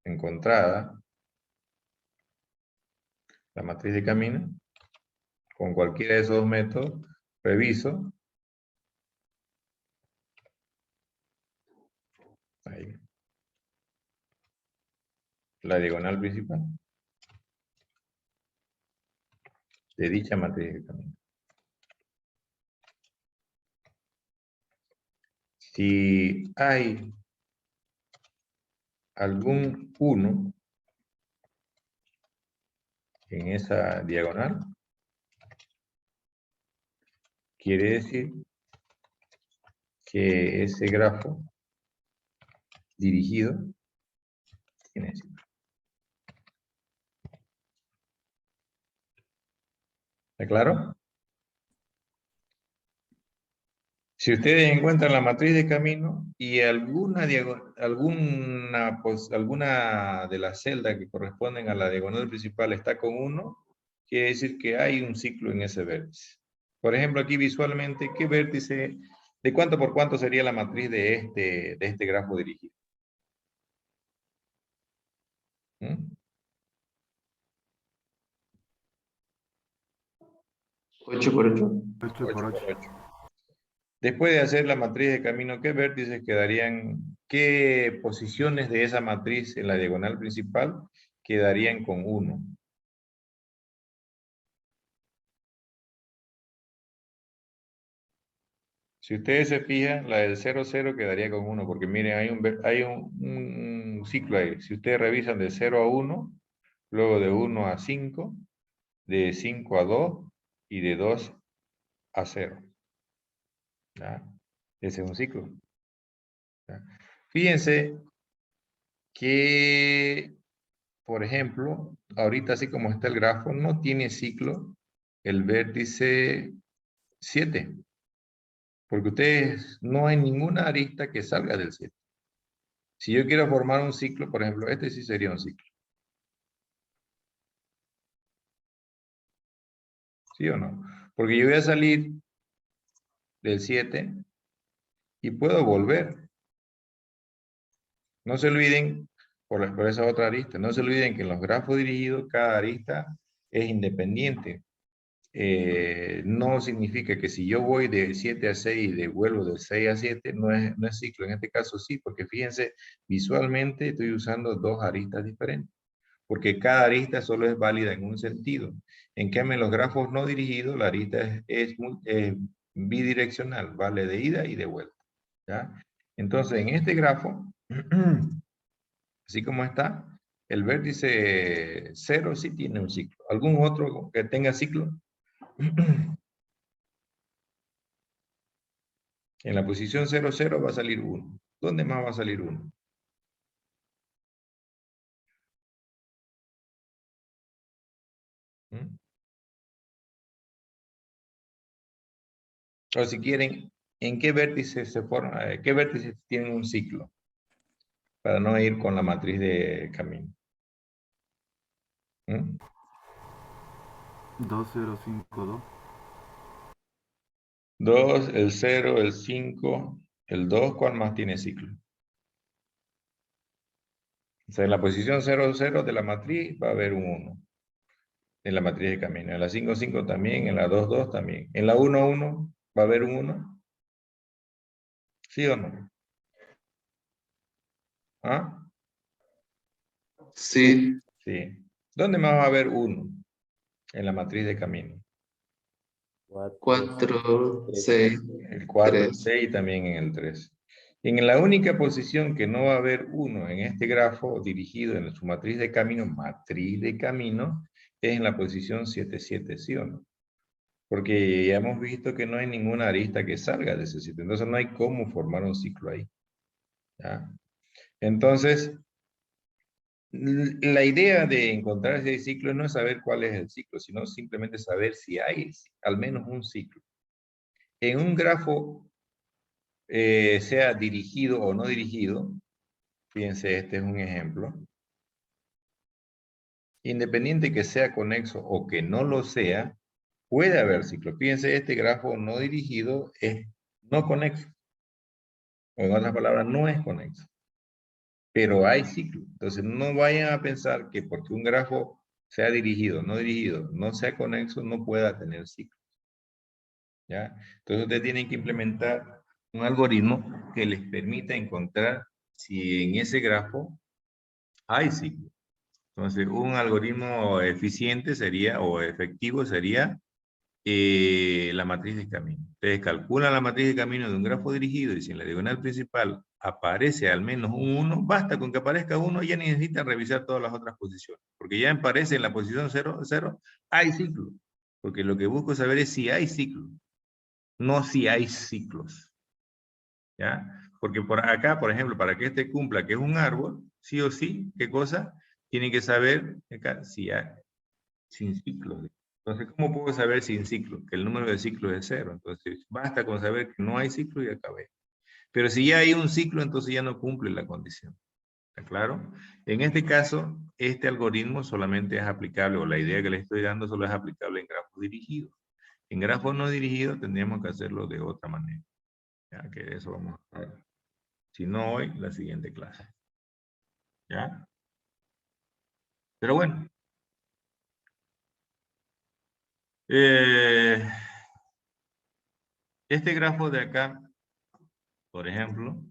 encontrada la matriz de caminos, con cualquiera de esos dos métodos, reviso. Ahí. La diagonal principal de dicha matriz de caminos. Si hay algún 1 en esa diagonal, quiere decir que ese grafo dirigido tiene ciclo. ¿Está claro? Si ustedes encuentran la matriz de camino y alguna de las celdas que corresponden a la diagonal principal está con 1, quiere decir que hay un ciclo en ese vértice. Por ejemplo, aquí visualmente, ¿qué vértice, de cuánto por cuánto sería la matriz de este grafo dirigido? ¿Mm? 8 por 8. 8 por 8. Después de hacer la matriz de camino, ¿qué vértices quedarían? ¿Qué posiciones de esa matriz en la diagonal principal quedarían con 1? Si ustedes se fijan, la del 0, 0 quedaría con 1, porque miren, hay un ciclo ahí. Si ustedes revisan de 0 a 1, luego de 1 a 5, de 5 a 2 y de 2 a 0. ¿Ya? Ese es un ciclo. ¿Ya? Fíjense que, por ejemplo, ahorita así como está el grafo, no tiene ciclo el vértice 7. Porque ustedes no hay ninguna arista que salga del 7. Si yo quiero formar un ciclo, por ejemplo, este sí sería un ciclo. ¿Sí o no? Porque yo voy a salir del 7 y puedo volver. No se olviden, por esa otra arista, no se olviden que en los grafos dirigidos cada arista es independiente. No significa que si yo voy de 7 a 6 y devuelvo de 6 a 7, no es ciclo. En este caso sí, porque fíjense, visualmente estoy usando dos aristas diferentes. Porque cada arista solo es válida en un sentido. En cambio, en los grafos no dirigidos, la arista es bidireccional, vale de ida y de vuelta. ¿Ya? Entonces, en este grafo, así como está, el vértice 0 sí tiene un ciclo. ¿Algún otro que tenga ciclo? En la posición 0, 0 va a salir 1. ¿Dónde más va a salir 1? O si quieren, ¿en qué vértice se forma? ¿Qué vértices tienen un ciclo? Para no ir con la matriz de camino. 2, 0, 5, 2. 2, el 0, el 5, el 2, ¿cuál más tiene ciclo? O sea, en la posición 0, 0 de la matriz va a haber un 1. En la matriz de camino. En la 5, 5 también, en la 2, 2 también. En la 1, 1 va a haber un 1. ¿Sí o no? ¿Ah? Sí. Sí. ¿Dónde más va a haber 1? En la matriz de camino. 4, 6, El 4, el 3. 6 y también en el 3. En la única posición que no va a haber 1 en este grafo dirigido en su matriz de camino, es en la posición 7, 7, ¿sí o no? Porque ya hemos visto que no hay ninguna arista que salga de ese sitio. Entonces no hay cómo formar un ciclo ahí. ¿Ya? Entonces, la idea de encontrar ese ciclo no es saber cuál es el ciclo, sino simplemente saber si hay al menos un ciclo. En un grafo, sea dirigido o no dirigido, fíjense, este es un ejemplo. independiente que sea conexo o que no lo sea, puede haber ciclos. Fíjense, este grafo no dirigido es no conexo. O en otras palabras, no es conexo. Pero hay ciclos. Entonces, no vayan a pensar que porque un grafo sea dirigido, no sea conexo, no pueda tener ciclos. ¿Ya? Entonces, ustedes tienen que implementar un algoritmo que les permita encontrar si en ese grafo hay ciclos. Entonces, un algoritmo eficiente sería, o efectivo sería, la matriz de camino. Ustedes calculan la matriz de camino de un grafo dirigido y si en la diagonal principal aparece al menos un 1, basta con que aparezca 1, ya ni necesitan revisar todas las otras posiciones. Porque ya aparece en la posición 0, 0, hay ciclo. Porque lo que busco saber es si hay ciclo, no si hay ciclos. ¿Ya? Porque por acá, por ejemplo, para que este cumpla que es un árbol, sí o sí, ¿qué cosa? Tiene que saber acá, si hay sin ciclos. Entonces, ¿cómo puedo saber sin ciclo? Que el número de ciclos es 0. Entonces, basta con saber que no hay ciclo y acabé. Pero si ya hay un ciclo, entonces ya no cumple la condición. ¿Está claro? En este caso, este algoritmo solamente es aplicable, o la idea que le estoy dando solo es aplicable en grafos dirigidos. En grafos no dirigidos tendríamos que hacerlo de otra manera. Ya que de eso vamos a ver. Si no hoy, la siguiente clase. ¿Ya? Pero bueno. Este grafo de acá, por ejemplo,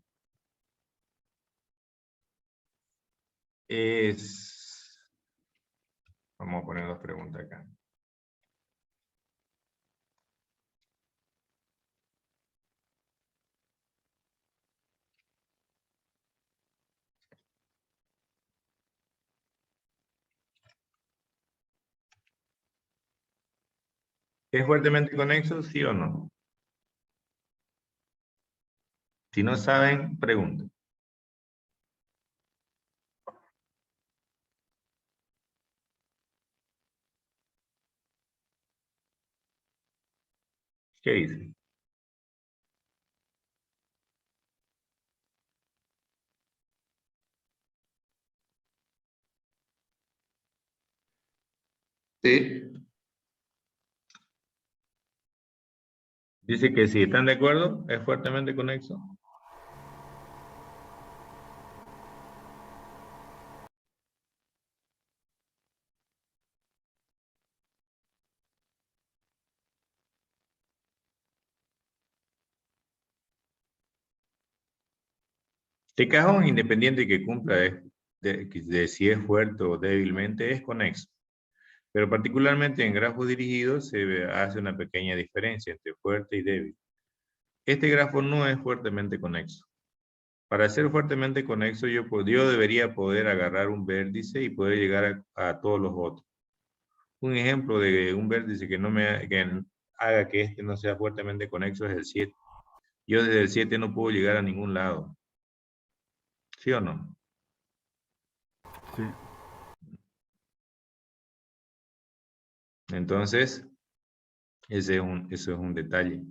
vamos a poner dos preguntas acá. ¿Es fuertemente conexo, sí o no? Si no saben, pregunten. ¿Qué dicen? Sí. Dice que si están de acuerdo, es fuertemente conexo. De cajón independiente que cumpla de si es fuerte o débilmente, es conexo. Pero particularmente en grafos dirigidos se hace una pequeña diferencia entre fuerte y débil. Este grafo no es fuertemente conexo. Para ser fuertemente conexo, yo debería poder agarrar un vértice y poder llegar a todos los otros. Un ejemplo de un vértice que haga que este no sea fuertemente conexo es el 7. Yo desde el 7 no puedo llegar a ningún lado. ¿Sí o no? Sí. Entonces, eso es un detalle.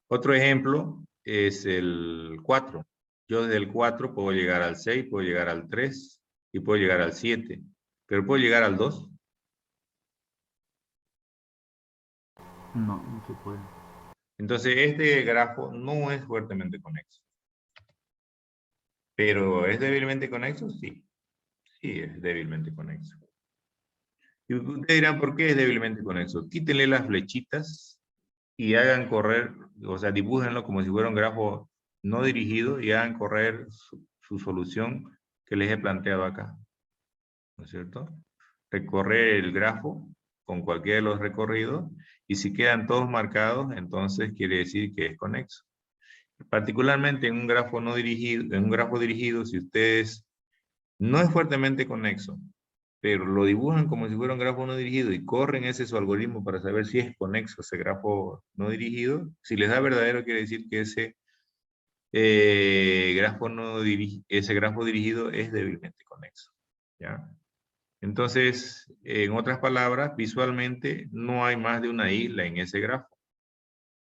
Otro ejemplo es el 4. Yo desde el 4 puedo llegar al 6, puedo llegar al 3 y puedo llegar al 7. Pero ¿puedo llegar al 2? No, no se puede. Entonces, este grafo no es fuertemente conexo. ¿Pero es débilmente conexo? Sí. Sí, es débilmente conexo. Y ustedes dirán, ¿por qué es débilmente conexo? Quítenle las flechitas y hagan correr, o sea, dibújenlo como si fuera un grafo no dirigido y hagan correr su solución que les he planteado acá. ¿No es cierto? Recorrer el grafo con cualquiera de los recorridos y si quedan todos marcados, entonces quiere decir que es conexo. Particularmente en un grafo no dirigido, en un grafo dirigido, si ustedes no es fuertemente conexo, pero lo dibujan como si fuera un grafo no dirigido y corren ese su algoritmo para saber si es conexo ese grafo no dirigido, si les da verdadero quiere decir que ese ese grafo dirigido es débilmente conexo. ¿Ya? Entonces, en otras palabras, visualmente no hay más de una isla en ese grafo,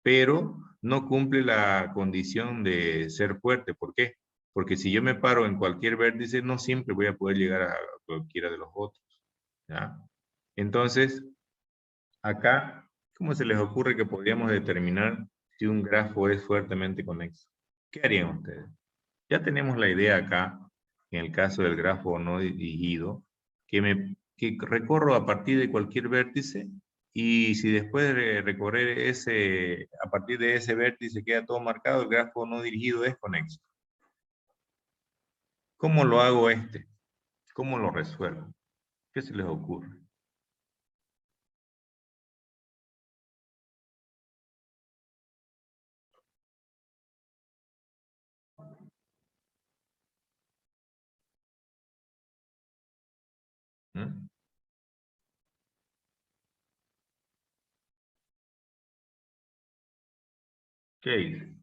pero no cumple la condición de ser fuerte. ¿Por qué? Porque si yo me paro en cualquier vértice, no siempre voy a poder llegar a cualquiera de los otros. ¿Ya? Entonces, acá, ¿cómo se les ocurre que podríamos determinar si un grafo es fuertemente conexo? ¿Qué harían ustedes? Ya tenemos la idea acá, en el caso del grafo no dirigido, que recorro a partir de cualquier vértice y si después de recorrer a partir de ese vértice queda todo marcado, el grafo no dirigido es conexo. ¿Cómo lo hago este? ¿Cómo lo resuelvo? ¿Qué se les ocurre? ¿Mm? ¿Qué hice?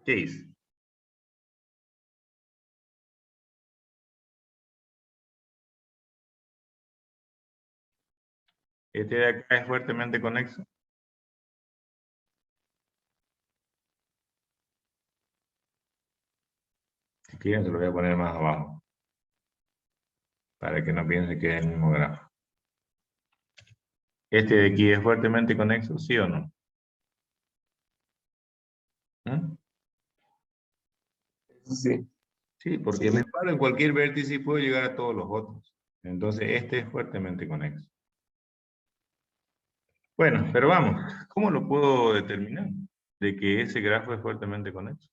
¿Qué hice? Este de acá es fuertemente conexo. Si quieren, se lo voy a poner más abajo, para que no piensen que es el mismo grafo. ¿Este de aquí es fuertemente conexo, sí o no? ¿Mm? Sí. Sí, porque Sí. me paro en cualquier vértice y puedo llegar a todos los otros. Entonces, este es fuertemente conexo. Bueno, pero vamos, ¿cómo lo puedo determinar? De que ese grafo es fuertemente conexo.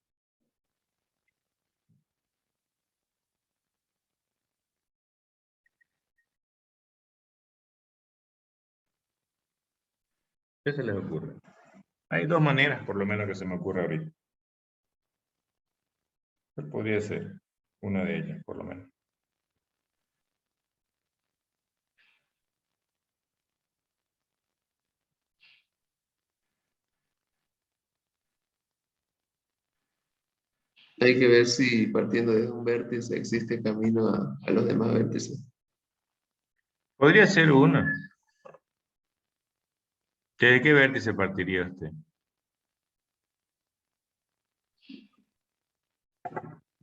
¿Qué se les ocurre? Hay dos maneras, por lo menos, que se me ocurre ahorita. ¿Cuál podría ser una de ellas, por lo menos? Hay que ver si partiendo de un vértice existe camino a los demás vértices. Podría ser una. ¿De qué vértice partiría usted?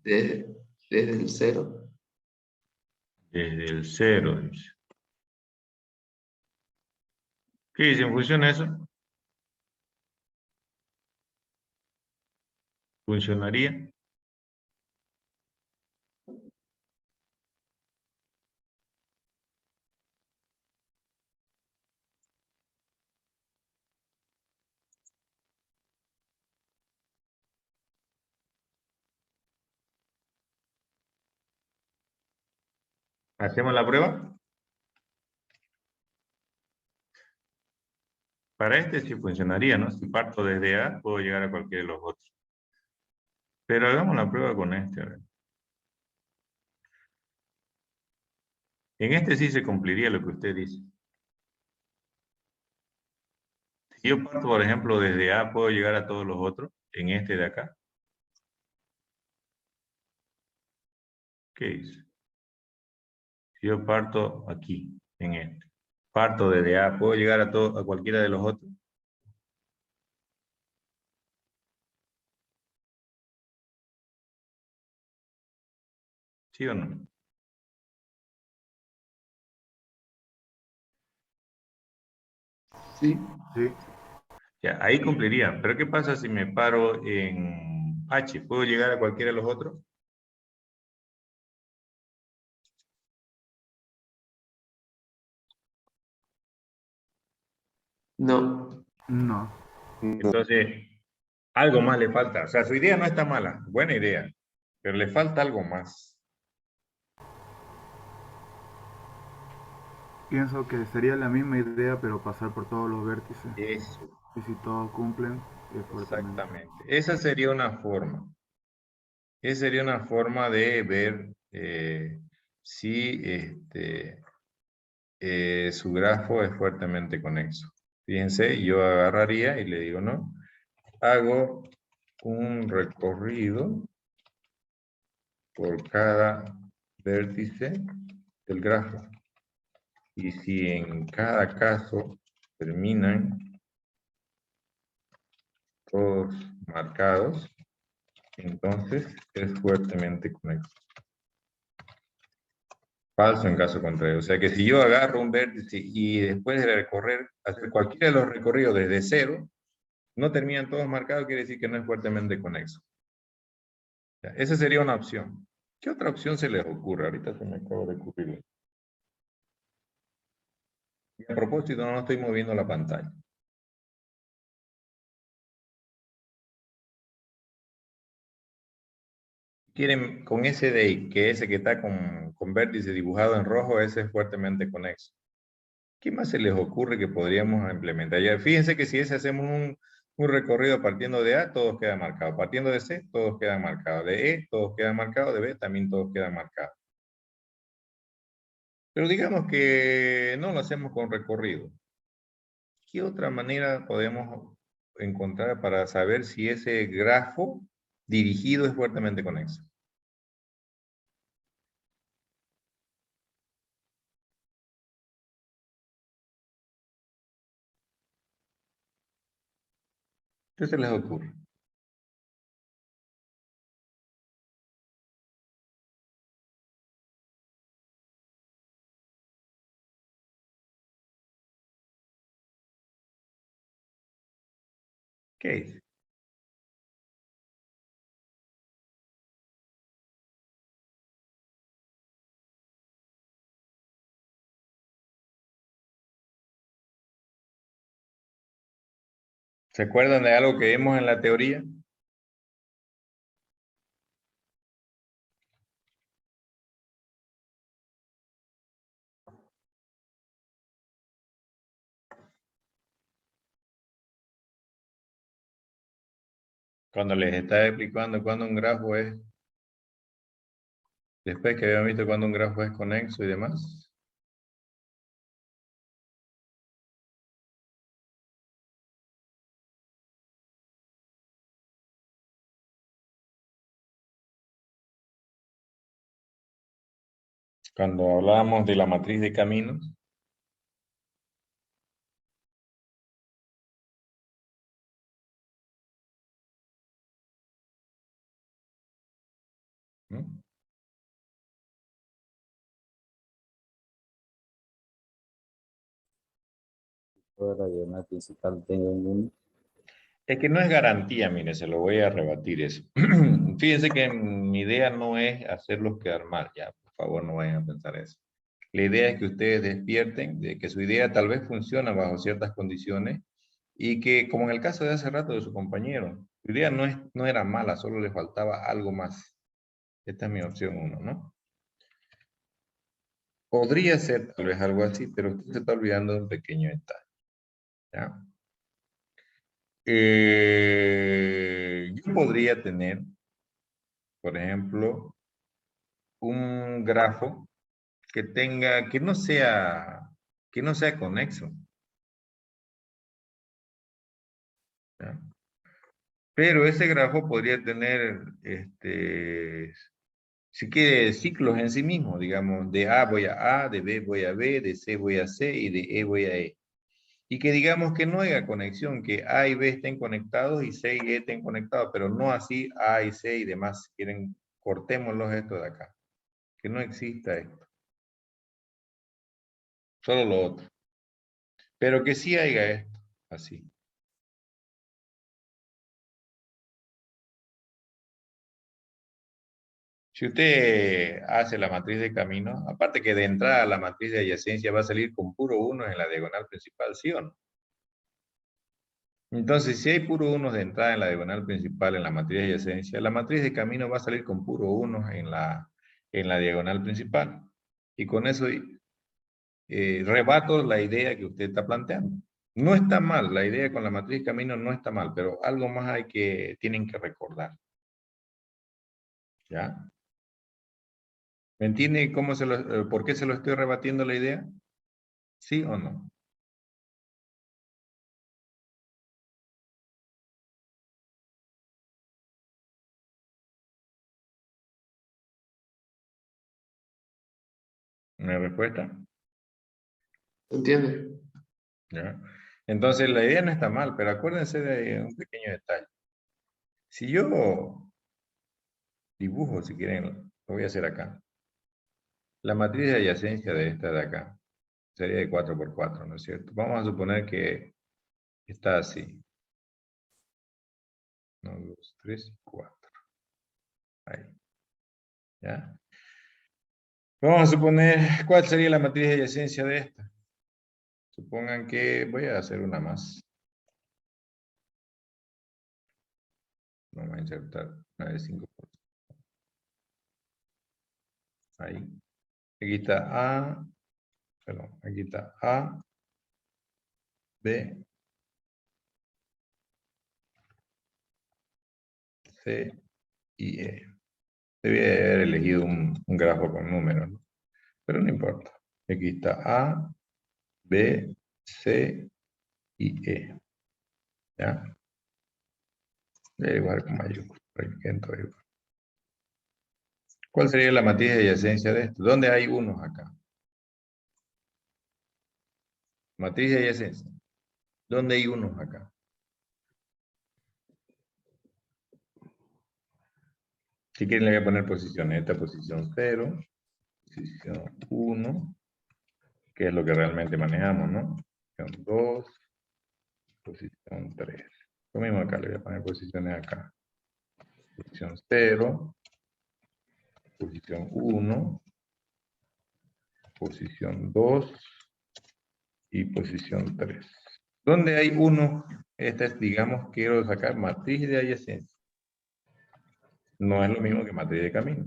Desde el cero. Desde el cero, dice. ¿Qué dicen? ¿Funciona eso? ¿Funcionaría? ¿Hacemos la prueba? Para este sí funcionaría, ¿no? Si parto desde A, puedo llegar a cualquiera de los otros. Pero hagamos la prueba con este, a ver. En este sí se cumpliría lo que usted dice. Si yo parto, por ejemplo, desde A, ¿puedo llegar a todos los otros? En este de acá. ¿Qué dice? Si yo parto aquí, en este. Parto desde A, ¿puedo llegar a cualquiera de los otros? ¿Sí o no? Sí. Sí. Ya, ahí cumpliría. Pero ¿qué pasa si me paro en H? ¿Puedo llegar a cualquiera de los otros? No. No. Entonces, algo más le falta. O sea, su idea no está mala. Buena idea. Pero le falta algo más. Pienso que sería la misma idea, pero pasar por todos los vértices. Eso. Y si todos cumplen, es fuertemente. Exactamente. Esa sería una forma. Esa sería una forma de ver si su grafo es fuertemente conexo. Fíjense, yo agarraría y le digo, no, hago un recorrido por cada vértice del grafo. Y si en cada caso terminan todos marcados, entonces es fuertemente conexo. Falso en caso contrario. O sea que si yo agarro un vértice y después de recorrer, hacer cualquiera de los recorridos desde cero, no terminan todos marcados, quiere decir que no es fuertemente conexo. Ya, esa sería una opción. ¿Qué otra opción se les ocurre? Ahorita se me acaba de ocurrir. Y a propósito, no estoy moviendo la pantalla. Quieren con ese de ahí, que ese que está con vértice dibujado en rojo, ese es fuertemente conexo. ¿Qué más se les ocurre que podríamos implementar? Ya, fíjense que si ese hacemos un recorrido partiendo de A, todos quedan marcados. Partiendo de C, todos quedan marcados. De E, todos quedan marcados. De B, también todos quedan marcados. Pero digamos que no lo hacemos con recorrido. ¿Qué otra manera podemos encontrar para saber si ese grafo dirigido es fuertemente conexo? ¿Qué se les ocurre? ¿Qué es? ¿Se acuerdan de algo que vimos en la teoría? Cuando les estaba explicando cuándo un grafo es, después que habían visto cuándo un grafo es conexo y demás. Cuando hablábamos de la matriz de caminos. ¿Mm? Toda la diagonal principal tengo un... Es que no es garantía, mire, se lo voy a rebatir eso. Fíjense que mi idea no es hacerlos quedar mal, ya, por favor no vayan a pensar eso. La idea es que ustedes despierten, de que su idea tal vez funciona bajo ciertas condiciones y que, como en el caso de hace rato de su compañero, su idea no era mala, solo le faltaba algo más. Esta es mi opción 1, ¿no? Podría ser tal vez algo así, pero usted se está olvidando de un pequeño detalle. ¿Ya? Yo podría tener, por ejemplo, un grafo que tenga, que no sea conexo. ¿Ya? Pero ese grafo podría tener, si quiere, ciclos en sí mismo, digamos, de A voy a A, de B voy a B, de C voy a C y de E voy a E. Y que digamos que no haya conexión, que A y B estén conectados y C y E estén conectados, pero no así A y C y demás. Si quieren, cortémoslos esto de acá. Que no exista esto. Solo lo otro. Pero que sí haya esto, así. Si usted hace la matriz de camino, aparte que de entrada la matriz de adyacencia va a salir con puro 1 en la diagonal principal, ¿sí o no? Entonces, si hay puro 1 de entrada en la diagonal principal en la matriz de adyacencia, la matriz de camino va a salir con puro 1 en la diagonal principal. Y con eso rebato la idea que usted está planteando. No está mal, la idea con la matriz de camino no está mal, pero algo más tienen que recordar. ¿Ya? ¿Me entiende por qué se lo estoy rebatiendo la idea? ¿Sí o no? ¿Una respuesta? ¿Entiende? ¿Ya? Entonces la idea no está mal, pero acuérdense de un pequeño detalle. Si yo dibujo, si quieren, lo voy a hacer acá. La matriz de adyacencia de esta de acá sería de 4 por 4, ¿no es cierto? Vamos a suponer que está así. 1, 2, 3, 4. Ahí. ¿Ya? Vamos a suponer, ¿cuál sería la matriz de adyacencia de esta? Supongan que voy a hacer una más. Vamos a insertar una de 5 por 5. Ahí. Aquí está A. Perdón, aquí está A, B, C y E. Debía haber elegido un grafo con números, ¿no? Pero no importa. Aquí está A, B, C y E. ¿Ya? Voy a dibujar con mayúsculas. ¿Cuál sería la matriz de adyacencia de esto? ¿Dónde hay unos acá? Matriz de adyacencia. ¿Dónde hay unos acá? Si quieren le voy a poner posiciones. Esta posición 0, posición 1, que es lo que realmente manejamos, ¿no? Posición 2, posición 3. Lo mismo acá, le voy a poner posiciones acá. Posición 0, posición 1, posición 2 y posición 3. ¿Dónde hay uno? Esta es, digamos, quiero sacar matriz de adyacencia. No es lo mismo que matriz de camino.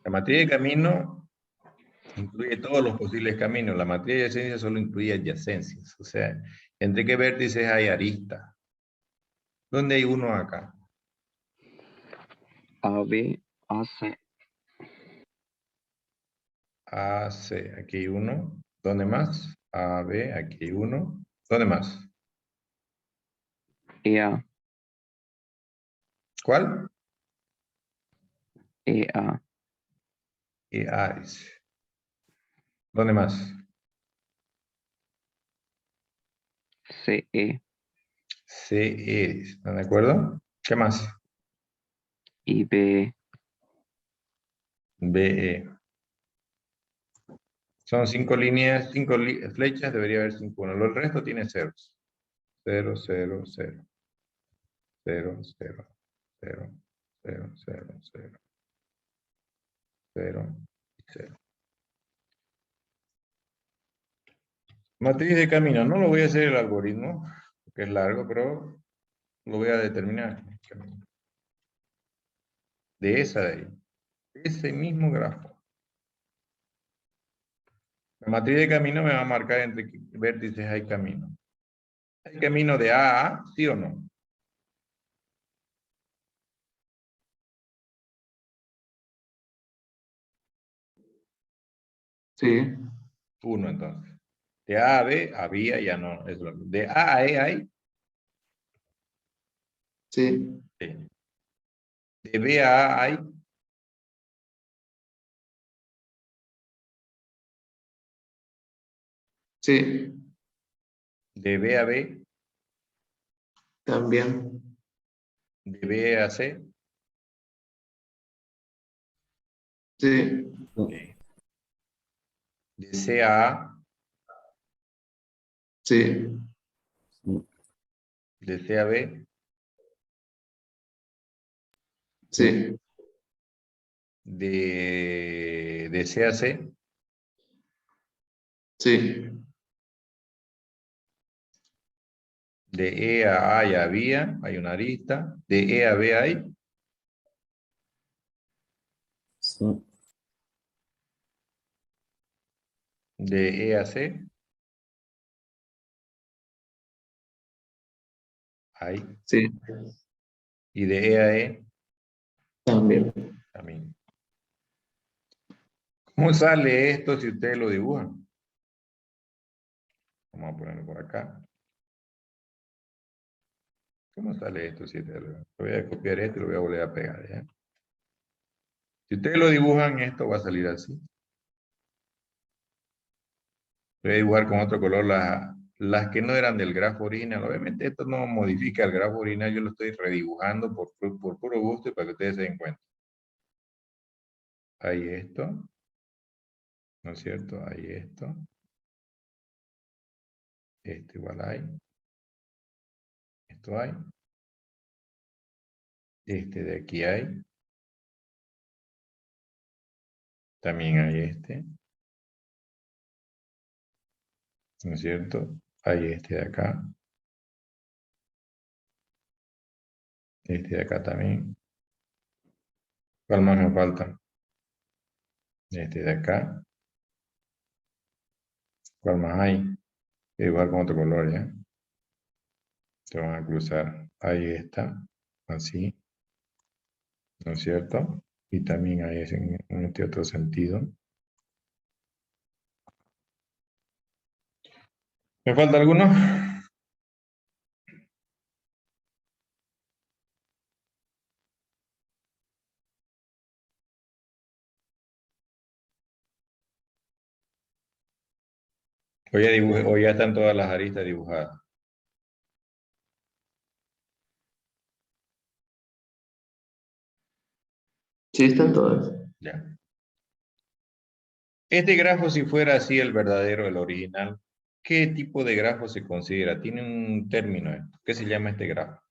La matriz de camino incluye todos los posibles caminos. La matriz de adyacencia solo incluye adyacencias. O sea, ¿entre qué vértices hay aristas? ¿Dónde hay uno acá? AB, AC. AC, aquí hay uno. ¿Dónde más? AB, aquí hay uno. ¿Dónde más? EA, ¿Cuál? EA, Aris. ¿Dónde más? CE, CE. ¿Están de acuerdo? ¿Qué más? IB, BE. Son 5 líneas, 5 flechas, debería haber 5. Bueno, el resto tiene ceros. 0, 0, 0. 0, 0, 0, 0, 0, 0. 0 y 0. Matriz de camino. No lo voy a hacer el algoritmo, porque es largo, pero lo voy a determinar. De esa de ahí. Ese mismo grafo. La matriz de camino me va a marcar entre qué vértices hay camino. ¿Hay camino de A a A, sí o no? Sí, 1 entonces. De A a B, había, ya no. Es lo mismo. De A a E hay. sí, Sí. De B a A hay. sí, De B a B. también, De B a C. sí, De C a A. sí, De C a B. sí, De C a C. sí, De E a A ya había, hay una arista. De E a B hay. Sí, De E a C. Hay. sí, Y de E a E también. también. ¿Cómo sale esto si ustedes lo dibujan? Vamos a ponerlo por acá. ¿Cómo sale esto? Voy a copiar esto y lo voy a volver a pegar, ¿ya? Si ustedes lo dibujan, esto va a salir así. Voy a dibujar con otro color las que no eran del grafo original. Obviamente esto no modifica el grafo original, yo lo estoy redibujando por puro gusto y para que ustedes se den cuenta. Hay esto, ¿no es cierto? Hay esto. Esto igual hay. Esto hay. Este de aquí hay. También hay este. ¿No es cierto? Hay este de acá. Este de acá también. ¿Cuál más me falta? Este de acá. ¿Cuál más hay? Igual con otro color, ¿ya? Se van a cruzar. Ahí está. Así. ¿No es cierto? Y también hay en este otro sentido. ¿Me falta alguno? O ya están todas las aristas dibujadas. Sí, están todas. Ya. Este grafo, si fuera así el verdadero, el original, ¿qué tipo de grafo se considera? Tiene un término esto. ¿Qué se llama este grafo?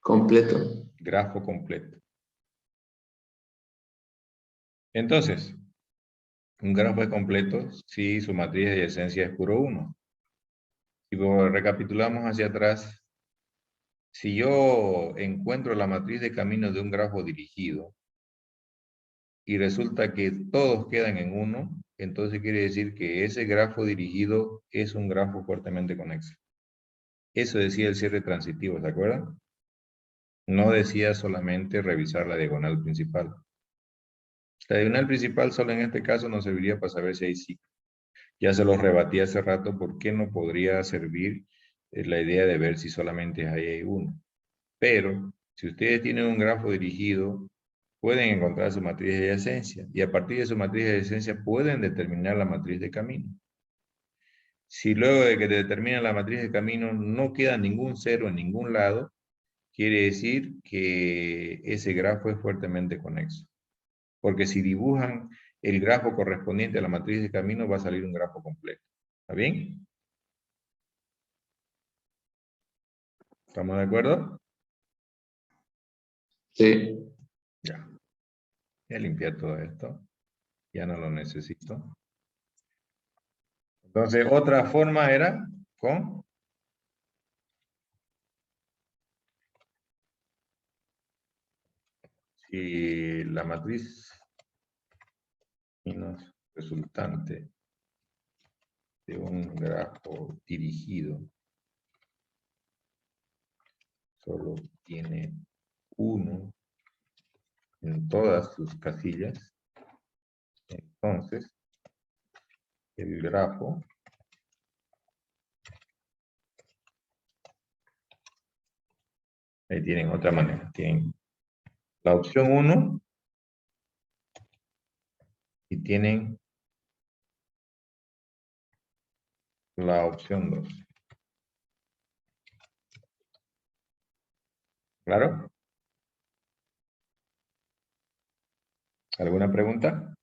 Completo. Grafo completo. Entonces, un grafo es completo si su matriz de adyacencia es puro 1. Si recapitulamos hacia atrás, si yo encuentro la matriz de caminos de un grafo dirigido y resulta que todos quedan en 1, entonces quiere decir que ese grafo dirigido es un grafo fuertemente conexo. Eso decía el cierre transitivo, ¿se acuerdan? No decía solamente revisar la diagonal principal. La diagonal principal solo en este caso nos serviría para saber si hay ciclo. Ya se los rebatí hace rato, ¿por qué no podría servir la idea de ver si solamente hay 1? Pero, si ustedes tienen un grafo dirigido, pueden encontrar su matriz de adyacencia. Y a partir de su matriz de adyacencia pueden determinar la matriz de camino. Si luego de que determinan la matriz de camino no queda ningún cero en ningún lado, quiere decir que ese grafo es fuertemente conexo. Porque si dibujan el grafo correspondiente a la matriz de camino, va a salir un grafo completo. ¿Está bien? ¿Estamos de acuerdo? Sí. Ya. Voy a limpiar todo esto. Ya no lo necesito. Entonces, otra forma era con... Si la matriz menos resultante de un grafo dirigido solo tiene 1 en todas sus casillas, entonces el grafo ahí tienen otra manera, tienen la opción 1 y tienen la opción 2. ¿Claro? ¿Alguna pregunta?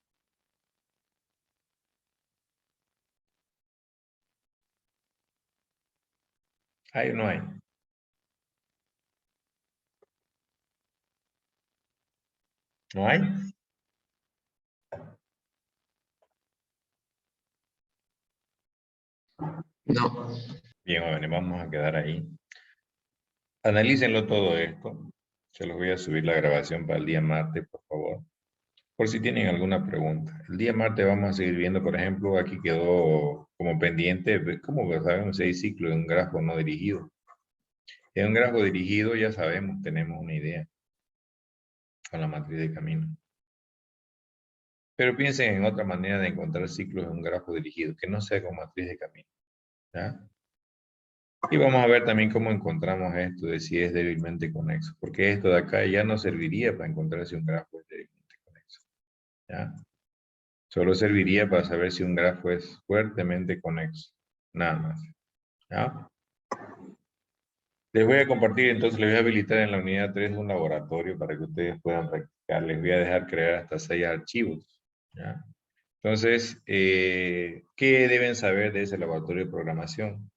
¿Hay o no hay? ¿No hay? No. Bien, jóvenes, vamos a quedar ahí. Analícenlo todo esto. Se los voy a subir la grabación para el día martes, por favor. Por si tienen alguna pregunta. El día martes vamos a seguir viendo, por ejemplo, aquí quedó como pendiente, ¿cómo sabemos si hay ciclo en un grafo no dirigido? En un grafo dirigido ya sabemos, tenemos una idea con la matriz de camino. Pero piensen en otra manera de encontrar ciclos en un grafo dirigido, que no sea con matriz de camino. ¿Ya? Y vamos a ver también cómo encontramos esto de si es débilmente conexo, porque esto de acá ya no serviría para encontrar si un grafo es débilmente conexo. ¿Ya? Solo serviría para saber si un grafo es fuertemente conexo. Nada más. ¿Ya? Les voy a compartir, entonces les voy a habilitar en la unidad 3 un laboratorio para que ustedes puedan practicar. Les voy a dejar crear hasta 6 archivos. ¿Ya? Entonces, ¿qué deben saber de ese laboratorio de programación?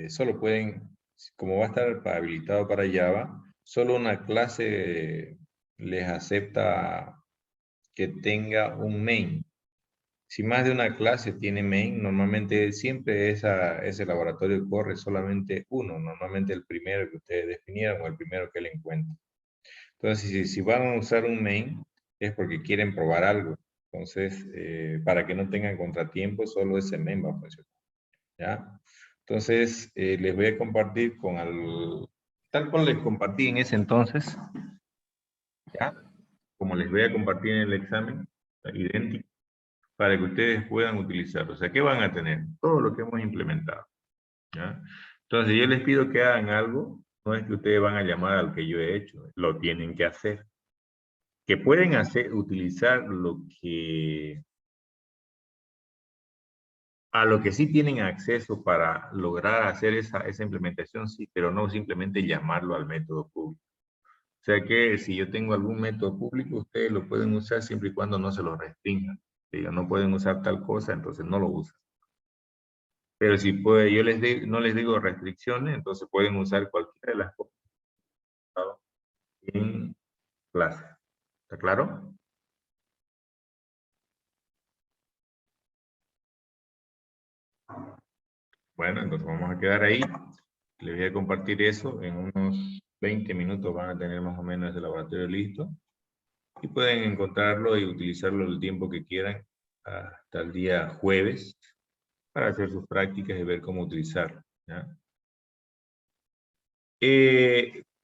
Solo pueden, como va a estar habilitado para Java, solo una clase les acepta que tenga un main. Si más de una clase tiene main, normalmente siempre ese laboratorio corre solamente uno, normalmente el primero que ustedes definieron o el primero que le encuentren. Entonces, si van a usar un main, es porque quieren probar algo. Entonces, para que no tengan contratiempo, solo ese main va a funcionar. ¿Ya? Entonces, les voy a compartir tal cual les compartí en ese entonces, ¿ya? Como les voy a compartir en el examen, idéntico, para que ustedes puedan utilizarlo. O sea, ¿qué van a tener? Todo lo que hemos implementado, ¿ya? Entonces, yo les pido que hagan algo, no es que ustedes van a llamar al que yo he hecho, lo tienen que hacer. Que pueden utilizar a lo que sí tienen acceso para lograr hacer esa implementación, sí, pero no simplemente llamarlo al método público. O sea que si yo tengo algún método público, ustedes lo pueden usar siempre y cuando no se lo restrinjan. Digan, no pueden usar tal cosa, entonces no lo usan. Pero si yo no les digo restricciones, entonces pueden usar cualquiera de las cosas en clase. ¿Está claro? Bueno, entonces vamos a quedar ahí. Les voy a compartir eso. En unos 20 minutos van a tener más o menos ese laboratorio listo. Y pueden encontrarlo y utilizarlo el tiempo que quieran hasta el día jueves para hacer sus prácticas y ver cómo utilizarlo. ¿Ya?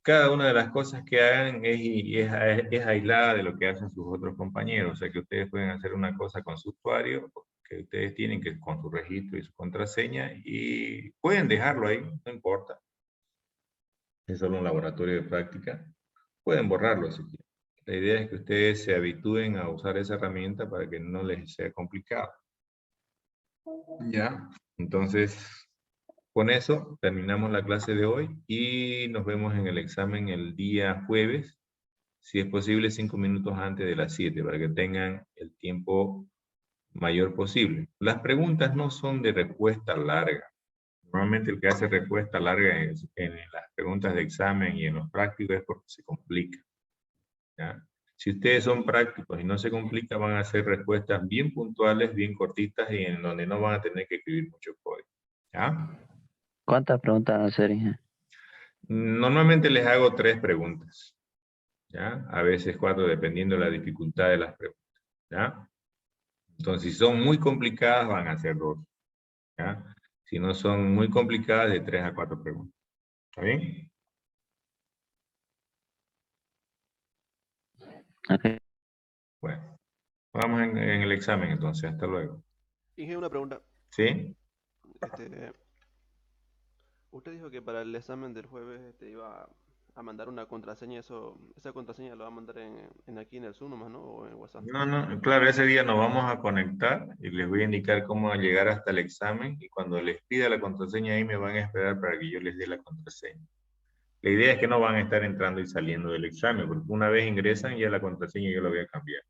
Cada una de las cosas que hagan es aislada de lo que hacen sus otros compañeros. O sea que ustedes pueden hacer una cosa con su usuario, que ustedes tienen que con su registro y su contraseña, y pueden dejarlo ahí, no importa. Es solo un laboratorio de práctica. Pueden borrarlo si quieren. La idea es que ustedes se habitúen a usar esa herramienta para que no les sea complicado. ¿Ya? Entonces, con eso terminamos la clase de hoy y nos vemos en el examen el día jueves, si es posible 5 minutos antes de las 7, para que tengan el tiempo mayor posible. Las preguntas no son de respuesta larga. Normalmente el que hace respuesta larga en las preguntas de examen y en los prácticos es porque se complica. ¿Ya? Si ustedes son prácticos y no se complica, van a hacer respuestas bien puntuales, bien cortitas y en donde no van a tener que escribir mucho código. ¿Ya? ¿Cuántas preguntas van a hacer, Inge? Normalmente les hago 3 preguntas. ¿Ya? A veces 4, dependiendo de la dificultad de las preguntas. ¿Ya? Entonces, si son muy complicadas, van a ser 2. ¿Ya? Si no son muy complicadas, de 3 a 4 preguntas. ¿Está bien? Okay. Bueno, vamos en el examen entonces. Hasta luego. Inge, una pregunta. ¿Sí? Usted dijo que para el examen del jueves te iba a mandar una contraseña. Esa contraseña la va a mandar aquí en el Zoom nomás, ¿no? O en WhatsApp. No, claro, ese día nos vamos a conectar y les voy a indicar cómo llegar hasta el examen y cuando les pida la contraseña ahí me van a esperar para que yo les dé la contraseña. La idea es que no van a estar entrando y saliendo del examen, porque una vez ingresan ya la contraseña yo la voy a cambiar.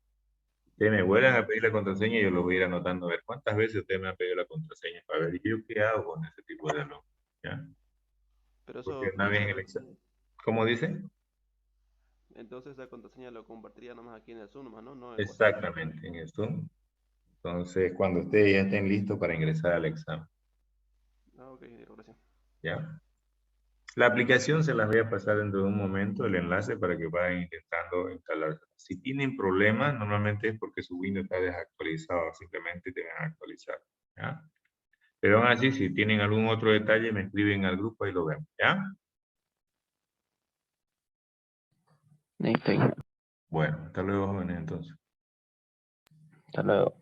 Ustedes me vuelvan a pedir la contraseña y yo lo voy a ir anotando a ver cuántas veces ustedes me han pedido la contraseña para ver yo qué hago con ese tipo de alumnos. ¿Ya? Pero Porque eso, una vez en el examen. ¿Cómo dice? entonces esa contraseña lo compartiría nomás aquí en el Zoom nomás, ¿no? No en WhatsApp. Exactamente, en el Zoom. Entonces, cuando ustedes ya estén listos para ingresar al examen. Ah, ok, gracias. ¿Ya? La aplicación se las voy a pasar dentro de un momento, el enlace, para que vayan intentando instalarla. Si tienen problemas, normalmente es porque su Windows está desactualizado, simplemente deben actualizar. ¿Ya? Pero aún así, si tienen algún otro detalle, me escriben al grupo y lo vemos. ¿Ya? Listo, Inge. Bueno, hasta luego, jóvenes, entonces. Hasta luego.